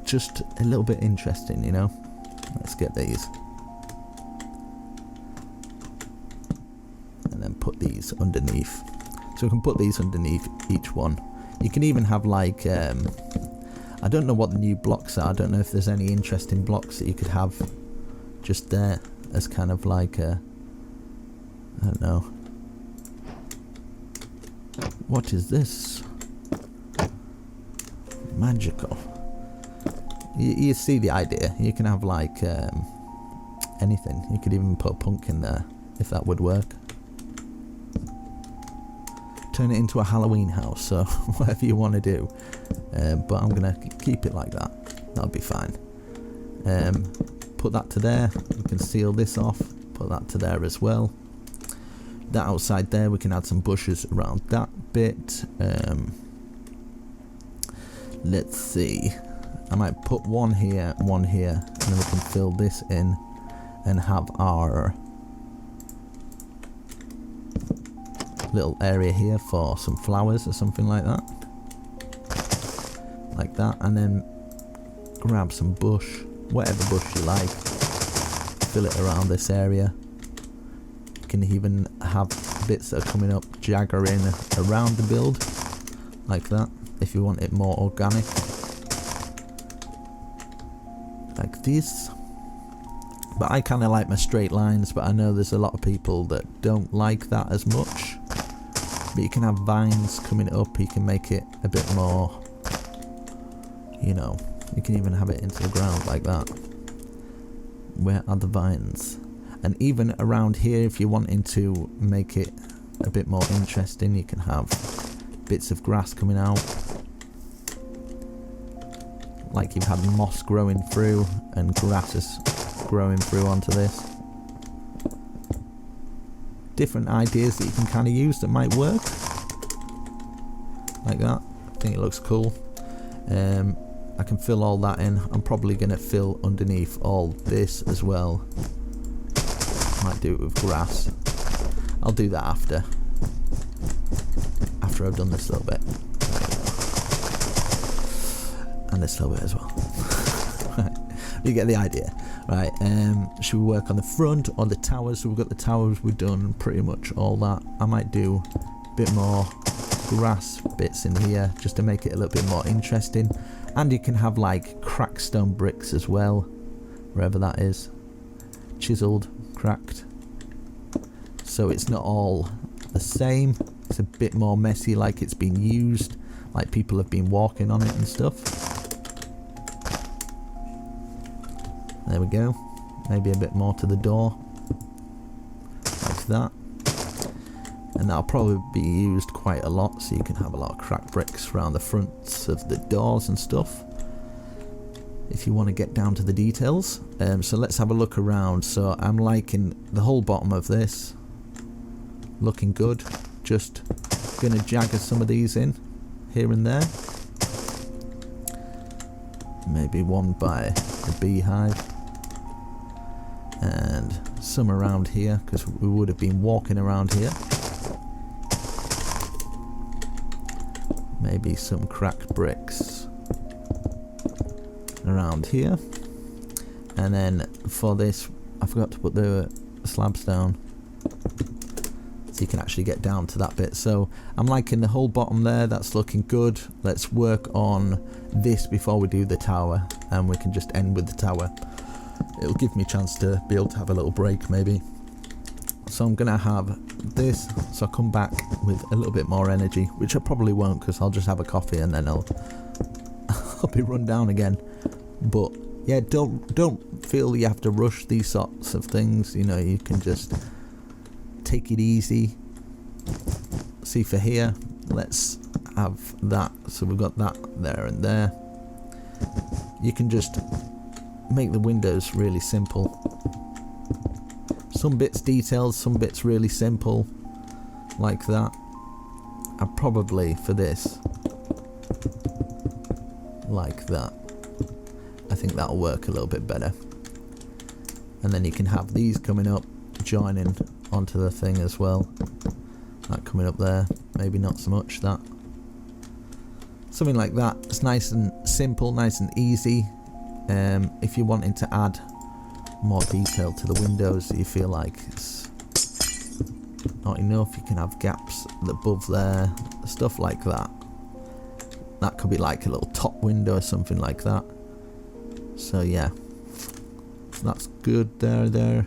just a little bit interesting, you know. Let's get these. put these underneath. So we can put these underneath each one. You can even have like, I don't know what the new blocks are. I don't know if there's any interesting blocks that you could have just there as kind of like a, I don't know. What is this? Magical. You see the idea. You can have like anything. You could even put a pumpkin there if that would work. Turn it into a Halloween house, so whatever you want to do. But I'm gonna keep it like that. That'll be fine. Put that to there. We can seal this off. Put that to there as well. That outside there, we can add some bushes around that bit. Let's see. I might put one here, and then we can fill this in and have our little area here for some flowers or something like that. Like that, and then grab some bush, whatever bush you like, fill it around this area. You can even have bits that are coming up jaggering around the build, like that, if you want it more organic. Like this. But I kind of like my straight lines, but I know there's a lot of people that don't like that as much. But you can have vines coming up, you can make it a bit more, you know, you can even have it into the ground like that. Where are the vines? And even around here, if you're wanting to make it a bit more interesting, you can have bits of grass coming out. Like you've had moss growing through and grass is growing through onto this. Different ideas that you can kind of use that might work. Like that. I think it looks cool. I can fill all that in. I'm probably going to fill underneath all this as well. Might do it with grass. I'll do that after I've done this little bit. And this little bit as well. You get the idea. Right, should we work on the front or the towers? So we've got the towers, we've done pretty much all that. I might do a bit more grass bits in here just to make it a little bit more interesting. And you can have like cracked stone bricks as well, wherever that is. Chiseled, cracked. So it's not all the same. It's a bit more messy, like it's been used, like people have been walking on it and stuff. There we go. Maybe a bit more to the door. Like that. And that'll probably be used quite a lot, so you can have a lot of cracked bricks around the fronts of the doors and stuff, if you want to get down to the details. So let's have a look around. So I'm liking the whole bottom of this. Looking good. Just going to jagger some of these in here and there. Maybe one by the Beehive. And some around here, because we would have been walking around here. Maybe some cracked bricks around here. And then for this, I forgot to put the slabs down, so you can actually get down to that bit. So I'm liking the whole bottom there. That's looking good. Let's work on this before we do the tower, and we can just end with the tower. It'll give me a chance to be able to have a little break maybe. So I'm gonna have this, so I'll come back with a little bit more energy, which I probably won't, because I'll just have a coffee and then I'll be run down again. But yeah, don't feel you have to rush these sorts of things. You know, you can just take it easy. See, for here, let's have that. So we've got that there and there. You can just make the windows really simple. Some bits detailed, some bits really simple, like that. And probably for this, like that. I think that'll work a little bit better. And then you can have these coming up, joining onto the thing as well. That coming up there, maybe not so much that. Something like that. It's nice and simple, nice and easy. If you're wanting to add more detail to the windows that you feel like it's not enough, you can have gaps above there, stuff like that. That could be like a little top window or something like that. So yeah, so that's good there.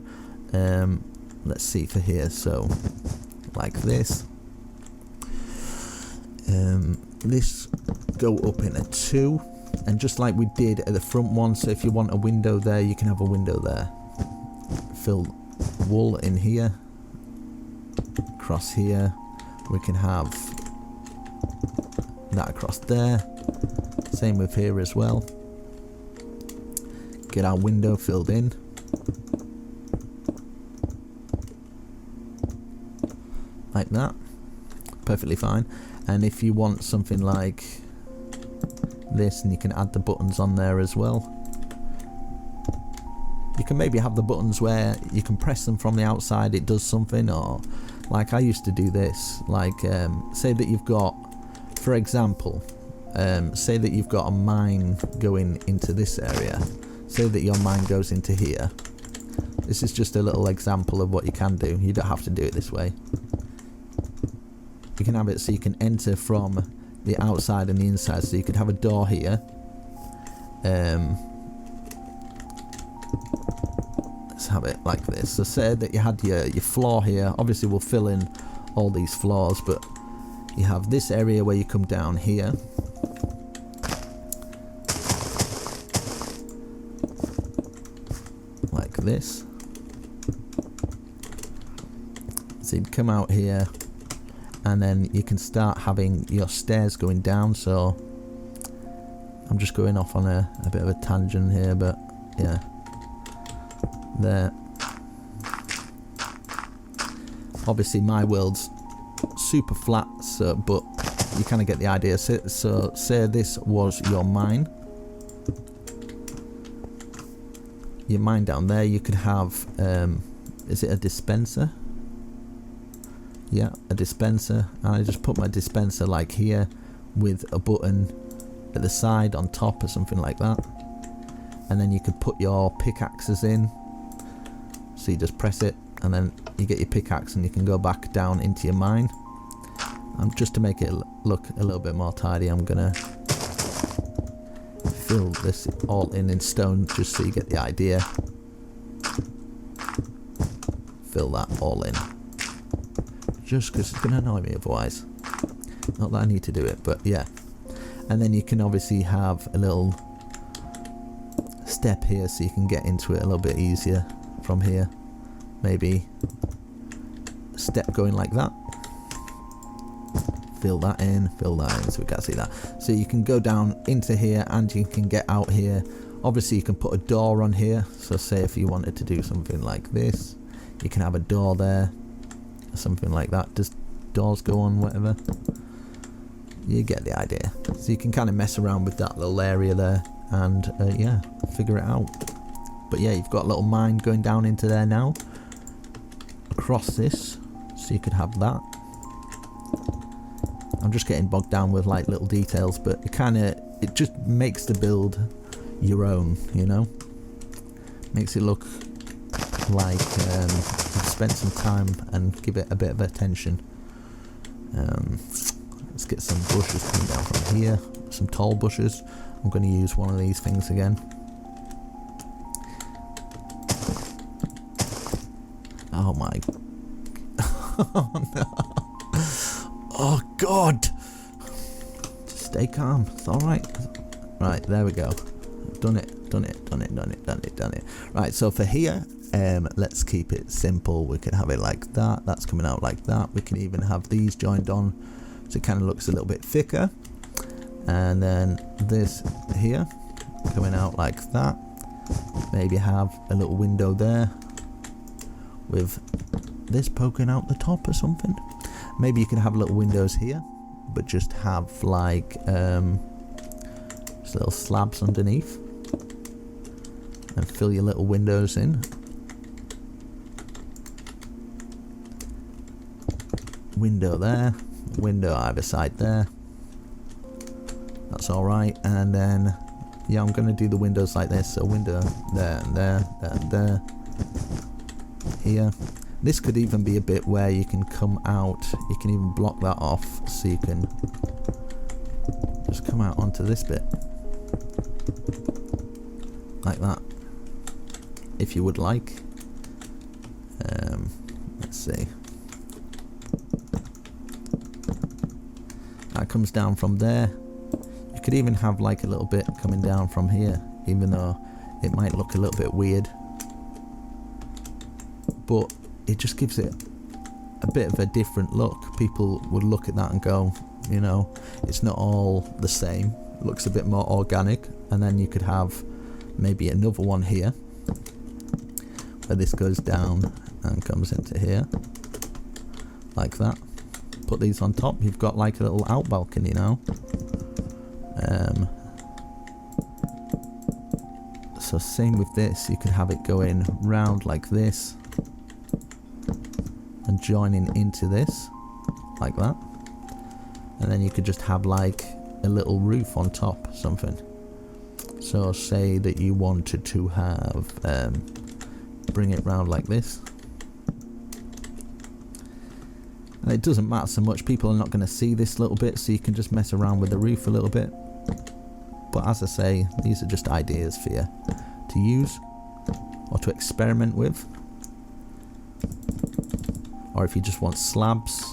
Let's see for here. So like this. This go up in a 2, and just like we did at the front one, so if you want a window there, you can have a window there. Fill wool in here, across here, we can have that across there, same with here as well. Get our window filled in, like that, perfectly fine. And if you want something like this, and you can add the buttons on there as well. You can maybe have the buttons where you can press them from the outside, it does something, or like I used to do this, like say that you've got, for example, say that you've got a mine going into this area, say that your mine goes into here. This is just a little example of what you can do, you don't have to do it this way. You can have it so you can enter from the outside and the inside, so you could have a door here. Let's have it like this. So say that you had your floor here, obviously we'll fill in all these floors, but you have this area where you come down here. Like this. So you'd come out here, and then you can start having your stairs going down. So I'm just going off on a bit of a tangent here, but yeah, there. Obviously my world's super flat, so but you kind of get the idea. So say this was your mine, down there, you could have is it a dispenser? Yeah, a dispenser, and I just put my dispenser like here with a button at the side on top or something like that. And then you could put your pickaxes in, so you just press it and then you get your pickaxe and you can go back down into your mine. Just to make it look a little bit more tidy, I'm gonna fill this all in stone just so you get the idea. Fill that all in, just because it's going to annoy me otherwise. Not that I need to do it, but yeah. And then you can obviously have a little step here so you can get into it a little bit easier from here. Maybe a step going like that. Fill that in, so we can't see that. So you can go down into here and you can get out here. Obviously you can put a door on here, so say if you wanted to do something like this, you can have a door there, something like that. Does doors go on, whatever? You get the idea. So you can kind of mess around with that little area there and yeah, figure it out. But yeah, you've got a little mine going down into there now, across this, so you could have that. I'm just getting bogged down with like little details, but it just makes the build your own, you know, makes it look like you've spent some time and give it a bit of attention. Let's get some bushes coming down from here, some tall bushes. I'm going to use one of these things again. Oh my oh no, oh god, just stay calm, it's alright. Right, there we go, done it. Right, so for here, let's keep it simple. We can have it like that, that's coming out like that. We can even have these joined on so it kind of looks a little bit thicker, and then this here coming out like that. Maybe have a little window there with this poking out the top or something. Maybe you can have little windows here, but just have like just little slabs underneath and fill your little windows in. Window there, window either side there. That's alright. And then yeah, I'm going to do the windows like this. So window there and there, there and there. Here. This could even be a bit where you can come out, you can even block that off, so you can just come out onto this bit like that, if you would like. Let's see, that comes down from there. You could even have like a little bit coming down from here, even though it might look a little bit weird, but it just gives it a bit of a different look. People would look at that and go, you know, it's not all the same, it looks a bit more organic. And then you could have maybe another one here where this goes down and comes into here like that. Put these on top, you've got like a little out balcony now. So same with this, you could have it going round like this and joining into this like that, and then you could just have like a little roof on top, something. So say that you wanted to have bring it round like this, and it doesn't matter so much, people are not going to see this little bit, so you can just mess around with the roof a little bit. But as I say, these are just ideas for you to use or to experiment with. Or if you just want slabs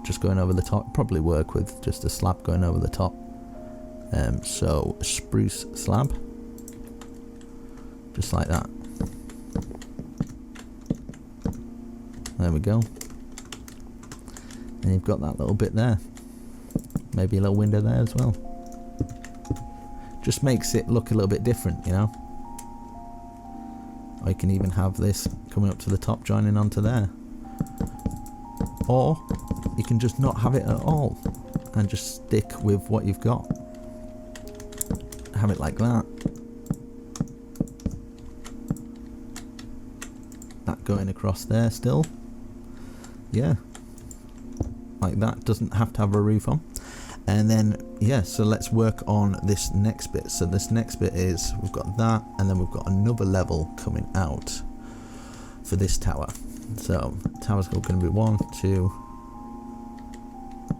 just going over the top, probably work with just a slab going over the top. So spruce slab, just like that. There we go. And you've got that little bit there. Maybe a little window there as well. Just makes it look a little bit different, you know. Or you can even have this coming up to the top, joining onto there. Or you can just not have it at all and just stick with what you've got. Have it like that. That going across there still. Yeah. Like that, doesn't have to have a roof on. And then, yeah, so let's work on this next bit. So this next bit is, we've got that, and then we've got another level coming out for this tower. So tower's going to be 1, 2,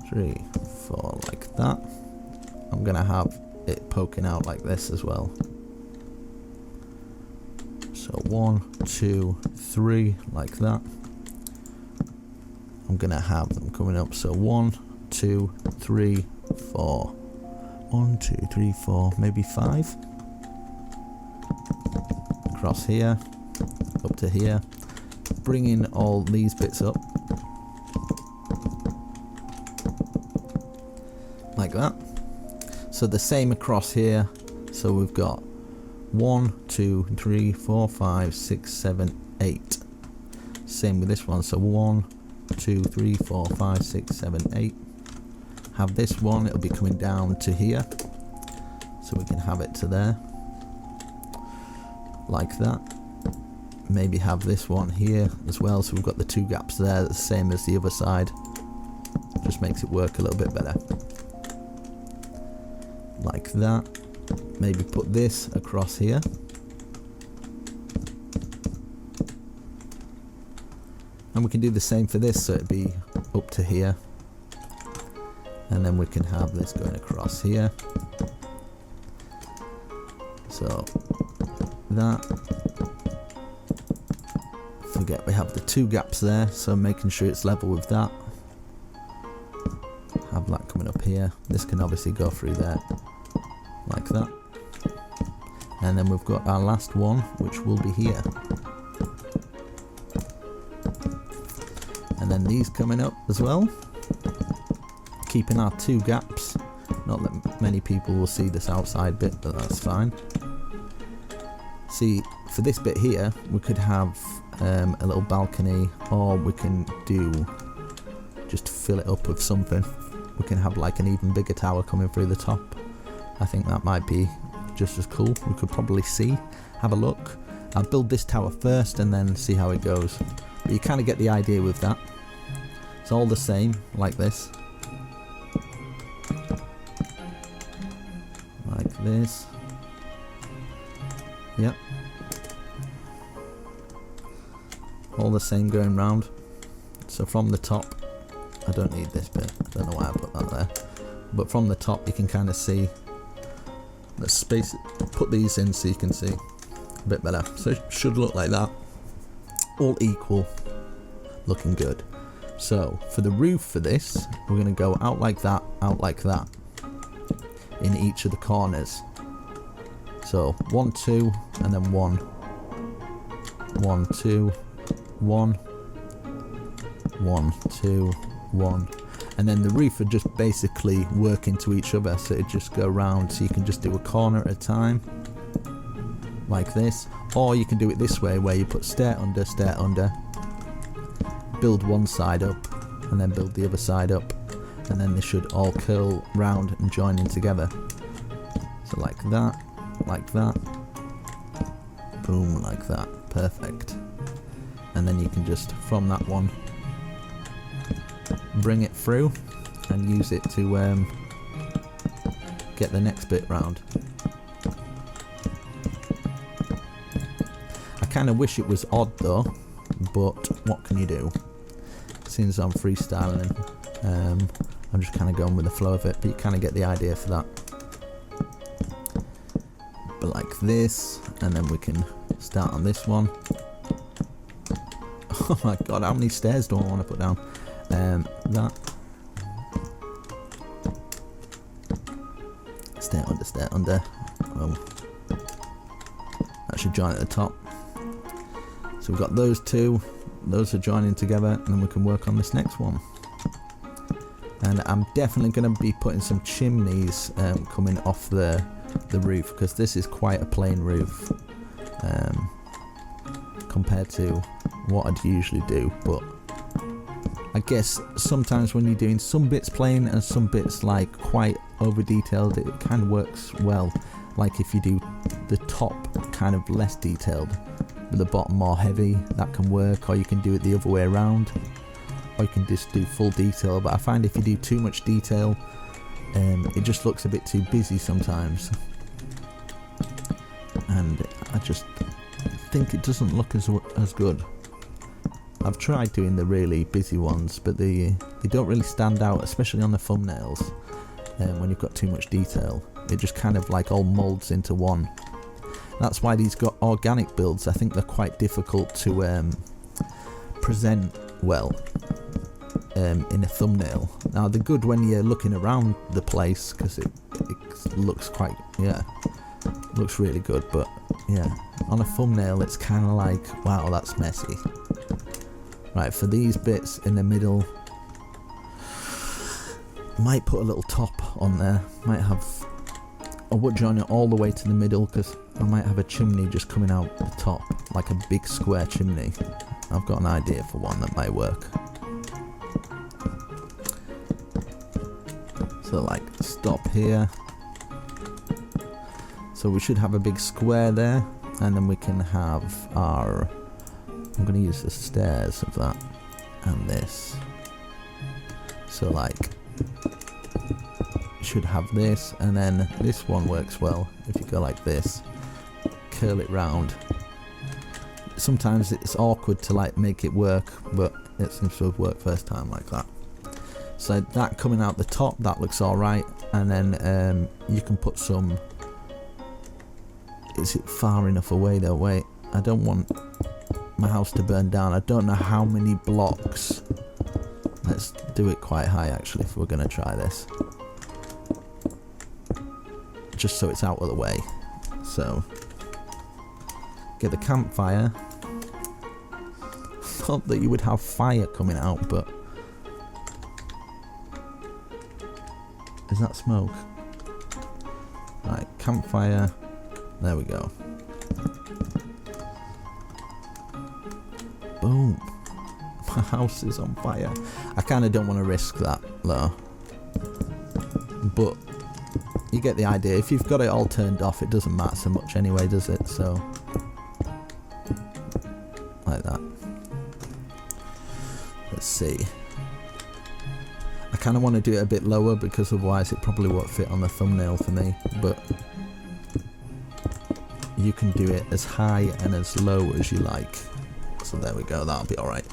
3, 4, like that. I'm going to have it poking out like this as well. So 1, 2, 3, like that. I'm going to have them coming up. So 1, 2, 3, 4. 1, 2, 3, 4, maybe 5. Across here, up to here. Bringing all these bits up. Like that. So the same across here. So we've got 1, 2, 3, 4, 5, 6, 7, 8. Same with this one. So 1, 2, 3, 4, 5, 6, 7, 8. Have this one, it'll be coming down to here. So we can have it to there. Like that. Maybe have this one here as well. So we've got the 2 gaps there, the same as the other side. Just makes it work a little bit better. Like that. Maybe put this across here. And we can do the same for this, so it'd be up to here. And then we can have this going across here. So that. Forget we have the 2 gaps there, so making sure it's level with that. Have that coming up here. This can obviously go through there, like that. And then we've got our last one, which will be here. And then these coming up as well. Keeping our 2 gaps. Not that many people will see this outside bit, but that's fine. See, for this bit here, we could have a little balcony, or we can do just fill it up with something. We can have like an even bigger tower coming through the top. I think that might be just as cool. We could probably see, have a look. I'll build this tower first and then see how it goes. But you kind of get the idea with that. It's all the same, like this. Like this. Yep. all the same going round. So from the top, I don't need this bit, I don't know why I put that there, but from the top you can kind of see, let's space it, put these in so you can see a bit better. So it should look like that, all equal, looking good. So for the roof for this, we're going to go out like that in each of the corners. So 1, 2, and then 1, 1, 2, 1, 1, 2, 1, and then the roof would just basically work into each other, so it just go round, so you can just do a corner at a time like this, or you can do it this way where you put stair under, build one side up and then build the other side up, and then they should all curl round and join in together. So like that, boom, like that, perfect. And then you can just, from that one, bring it through and use it to get the next bit round. I kind of wish it was odd though, but what can you do? Since I'm freestyling, I'm just kind of going with the flow of it, but you kind of get the idea for that. But like this, and then we can start on this one. Oh my god, how many stairs do I want to put down? That. Stair under. Oh. That should join at the top. So we've got those two. Those are joining together, and then we can work on this next one. And I'm definitely going to be putting some chimneys coming off the roof, because this is quite a plain roof compared to what I'd usually do. But I guess sometimes when you're doing some bits plain and some bits like quite over detailed, it kind of works well. Like if you do the top kind of less detailed but the bottom more heavy, that can work, or you can do it the other way around, or you can just do full detail. But I find if you do too much detail, it just looks a bit too busy sometimes, and I just think it doesn't look as good. I've tried doing the really busy ones, but they don't really stand out, especially on the thumbnails. When you've got too much detail, it just kind of like all molds into one. That's why these got organic builds, I think they're quite difficult to present well in a thumbnail. Now they're good when you're looking around the place, because it looks quite, looks really good, but yeah, on a thumbnail it's kind of like, wow, that's messy. Right, for these bits in the middle, might put a little top on there, might have, I would join it all the way to the middle, because I might have a chimney just coming out the top, like a big square chimney. I've got an idea for one that might work. So like stop here. So we should have a big square there, and then we can have our, I'm going to use the stairs of that and this. So like should have this, and then this one works well if you go like this, curl it round. Sometimes it's awkward to like make it work, but it seems to have worked first time like that. So that coming out the top, that looks alright, and then you can put some, is it far enough away though? Wait, I don't want my house to burn down. I don't know how many blocks. Let's do it quite high actually if we're going to try this, just so it's out of the way. So get the campfire. Thought that you would have fire coming out, but is that smoke? Right, campfire, there we go. Boom. My house is on fire. I kind of don't want to risk that though, but you get the idea. If you've got it all turned off, it doesn't matter so much anyway, does it? So like that. Let's see. I kind of want to do it a bit lower, because otherwise it probably won't fit on the thumbnail for me, but you can do it as high and as low as you like. So there we go, that'll be alright.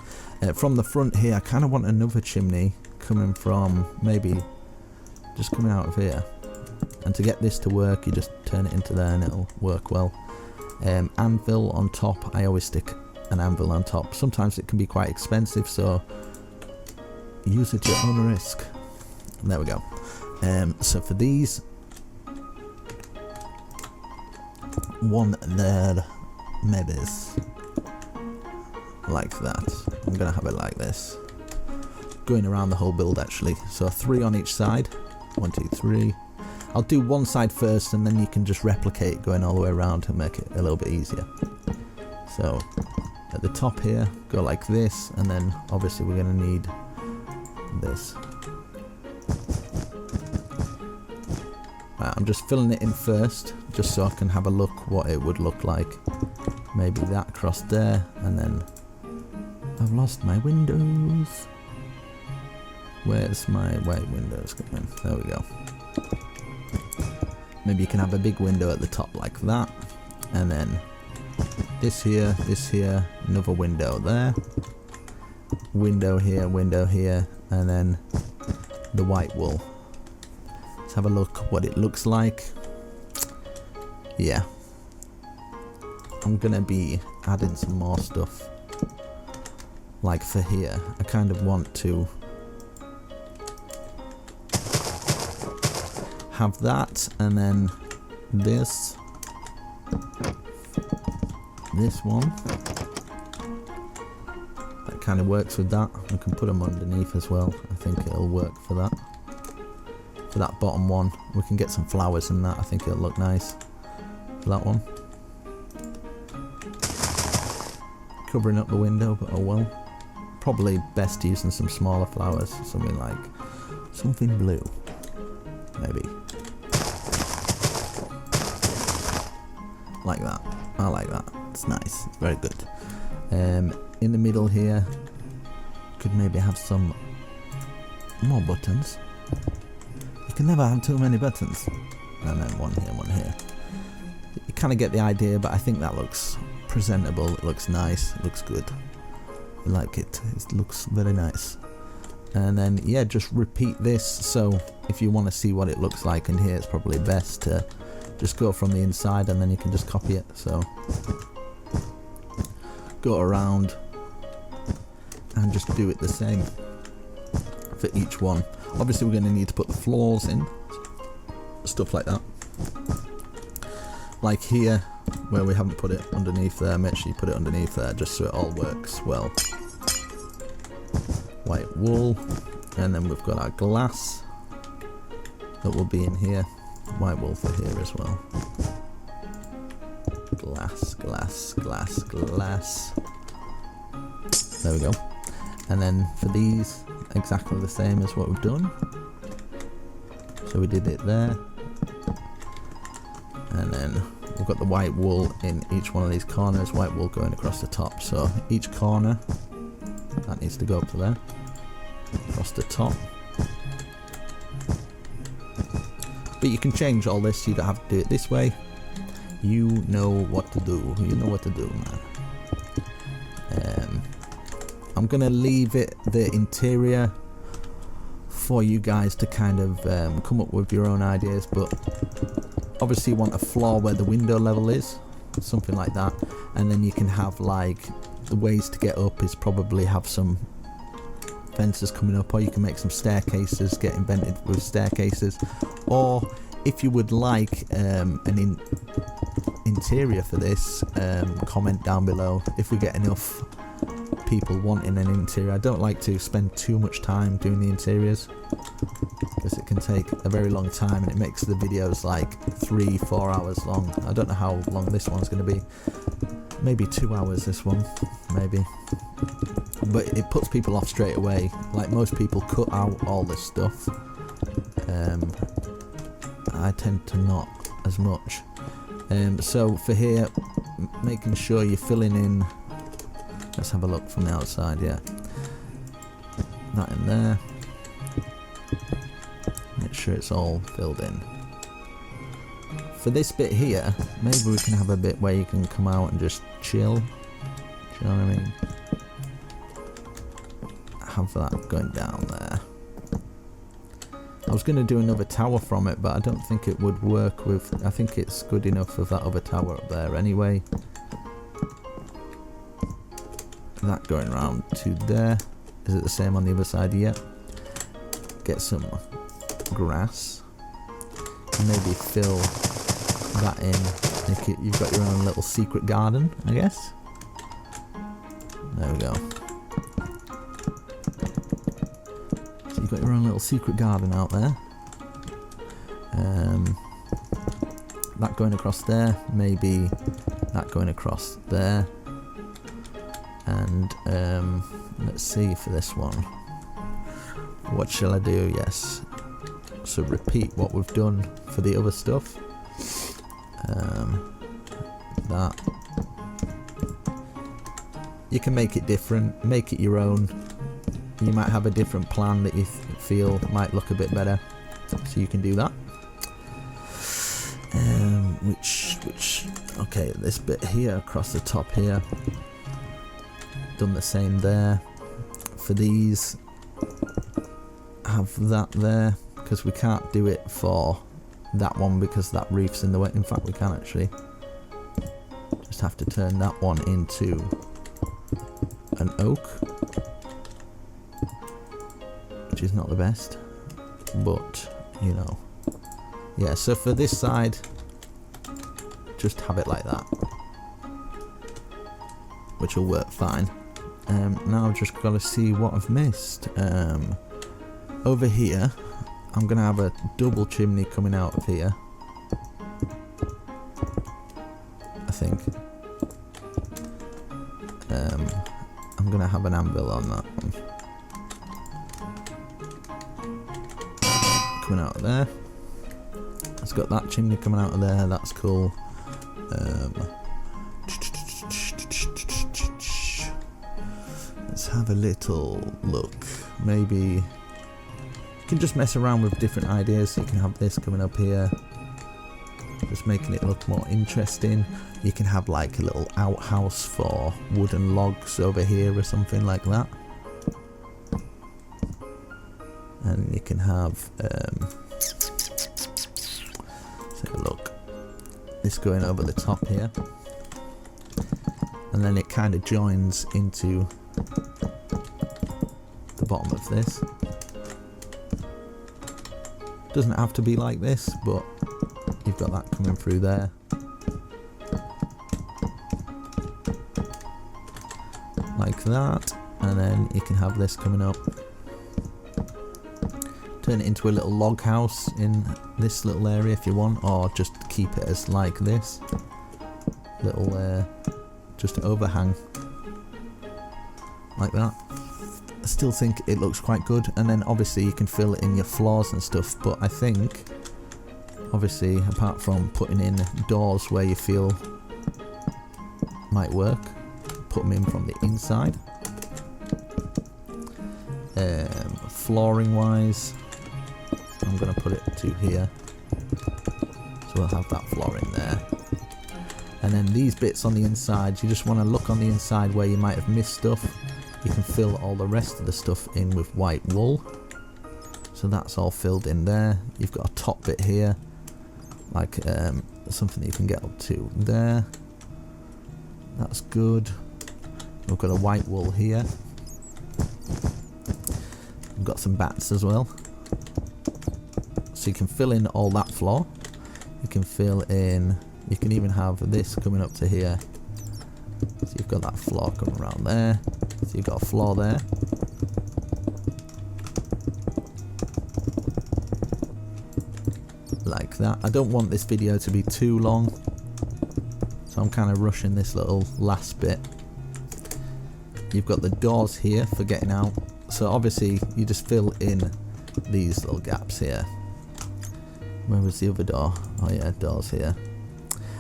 From the front here, I kind of want another chimney coming from, maybe just coming out of here. And to get this to work, you just turn it into there and it'll work well. Anvil on top, I always stick an anvil on top. Sometimes it can be quite expensive, so use it at your own risk. And there we go. So for these, one there, maybe like that. I'm gonna have it like this, going around the whole build actually. So 3 on each side. 1, 2, 3. I'll do one side first, and then you can just replicate going all the way around and make it a little bit easier. So at the top here, go like this, and then obviously we're going to need this. Right, I'm just filling it in first, just so I can have a look what it would look like. Maybe that across there, and then I've lost my windows. Where's my white windows going? There we go. Maybe you can have a big window at the top like that, and then this here, another window there, window here, and then the white wool. Let's have a look what it looks like. Yeah, I'm gonna be adding some more stuff. Like for here, I kind of want to have that, and then this one that kind of works with that. We can put them underneath as well. I think it'll work for that. For that bottom one, we can get some flowers in that. I think it'll look nice for that one. Covering up the window, but oh well. Probably best using some smaller flowers, something like something blue, maybe. Like that. I like that. It's nice. It's very good. In the middle here, could maybe have some more buttons. You can never have too many buttons. And then one here, one here. You kind of get the idea, but I think that looks presentable. It looks nice. It looks good. I like it. It looks very nice. And then, yeah, just repeat this. So if you want to see what it looks like in here, it's probably best to just go from the inside, and then you can just copy it. So go around and just do it the same for each one. Obviously we're going to need to put the floors in, stuff like that. Like here, where we haven't put it underneath there, make sure you put it underneath there just so it all works well. White wool, and then we've got our glass that will be in here. White wool for here as well. Glass, glass, glass, glass. There we go. And then for these, exactly the same as what we've done. So we did it there. And then we've got the white wool in each one of these corners, white wool going across the top. So each corner, that needs to go up to there. Across the top. But you can change all this, you don't have to do it this way. You know what to do. You know what to do, man. I'm gonna leave it the interior for you guys to kind of come up with your own ideas, but obviously you want a floor where the window level is, something like that, and then you can have like the ways to get up is probably have some fences coming up, or you can make some staircases, get invented with staircases, or if you would like an interior for this, comment down below if we get enough people wanting an interior. I don't like to spend too much time doing the interiors because it can take a very long time and it makes the videos like 3-4 hours long. I don't know how long this one's going to be. Maybe 2 hours this one, maybe. But it puts people off straight away. Like most people cut out all this stuff. I tend to not as much. So for here, making sure you're filling in. Let's have a look from the outside, yeah. That in there. Make sure it's all filled in. For this bit here, maybe we can have a bit where you can come out and just chill you know what I mean? Have that going down there. I was going to do another tower from it, but I don't think it would work with... I think it's good enough with that other tower up there anyway. That going round to there. Is it the same on the other side? Yep. Get some grass. And maybe fill that in. Make it, you've got your own little secret garden, I guess. There we go. So you've got your own little secret garden out there. That going across there. Maybe that going across there. And let's see for this one. What shall I do? Yes. So repeat what we've done for the other stuff. That. You can make it different, make it your own. You might have a different plan that you feel might look a bit better, so you can do that. Okay, this bit here across the top here. Done the same there. For these, have that there, because we can't do it for that one because that roof's in the way. In fact, we can actually. Just have to turn that one into an oak, which is not the best, but you know. Yeah, so for this side, just have it like that, which will work fine. Now I've just got to see what I've missed. Over here, I'm going to have a double chimney coming out of here, I think. I'm going to have an anvil on that one. Coming out of there. It's got that chimney coming out of there, that's cool. Let's have a little look. Maybe you can just mess around with different ideas. So you can have this coming up here, just making it look more interesting. You can have like a little outhouse for wooden logs over here or something like that. And you can have let's have a look. This going over the top here, and then it kind of joins into the bottom of this. Doesn't have to be like this, but you've got that coming through there. Like that, and then you can have this coming up. Turn it into a little log house in this little area if you want, or just keep it as like this. Little just overhang. Like that. I still think it looks quite good, and then obviously you can fill it in your floors and stuff, but I think obviously apart from putting in doors where you feel might work, put them in from the inside. Flooring wise, I'm going to put it to here, so we'll have that flooring there. And then these bits on the inside, you just want to look on the inside where you might have missed stuff. You can fill all the rest of the stuff in with white wool, so that's all filled in there. You've got a top bit here, like something that you can get up to there. That's good. We've got a white wool here. We've got some bats as well, so you can fill in all that floor. You can fill in, you can even have this coming up to here, so you've got that floor coming around there, so you've got a floor there. Like that. I don't want this video to be too long, so I'm kind of rushing this little last bit. You've got the doors here for getting out, so obviously you just fill in these little gaps here. Where was the other door? Oh yeah, doors here.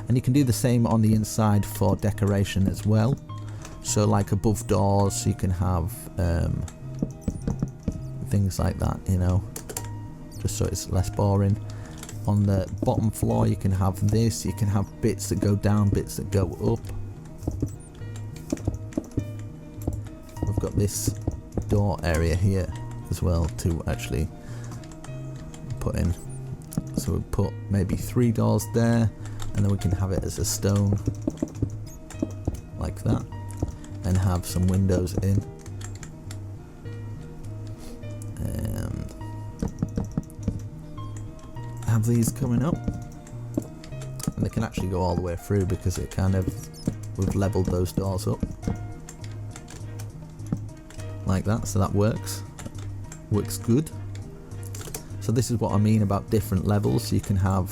And you can do the same on the inside for decoration as well. So like above doors you can have things like that, you know, just so it's less boring. On the bottom floor you can have this, you can have bits that go down, bits that go up. got this door area here as well to actually put in. So we'll put maybe 3 doors there, and then we can have it as a stone like that, and have some windows in. Have these coming up, and they can actually go all the way through because it kind of, we've leveled those doors up like that, so that works good. So this is what I mean about different levels. You can have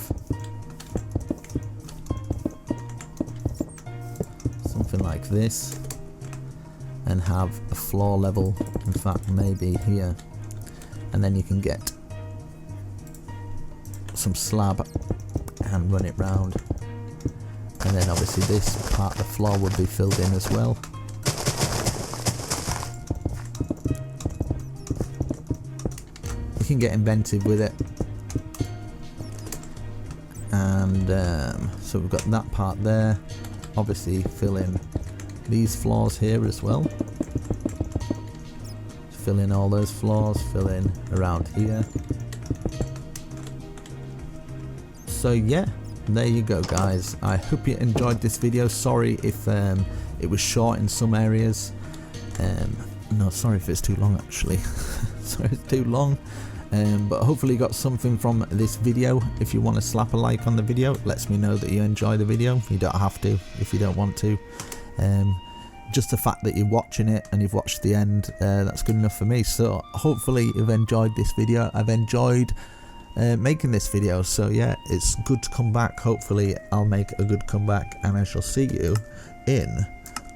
something like this and have a floor level, in fact maybe here, and then you can get some slab and run it round, and then obviously this part of the floor would be filled in as well. You can get inventive with it, and so we've got that part there. Obviously fill in these floors here as well, fill in all those floors, fill in around here. So yeah, there you go guys. I hope you enjoyed this video. Sorry if it was short in some areas. No, sorry if it's too long actually. Sorry it's too long. But hopefully you got something from this video. If you want to slap a like on the video, it lets me know that you enjoy the video. You don't have to if you don't want to. Just the fact that you're watching it and you've watched the end, that's good enough for me. So hopefully you've enjoyed this video. I've enjoyed making this video, so yeah, it's good to come back. Hopefully I'll make a good comeback, and I shall see you in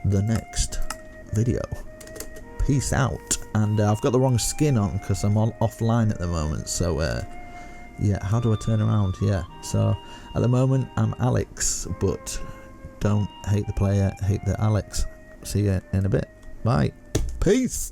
the next video. Peace out. And I've got the wrong skin on because I'm offline at the moment, so yeah, how do I turn around? Yeah, so at the moment I'm Alex, but don't hate the player, hate the Alex. See you in a bit. Bye. Peace.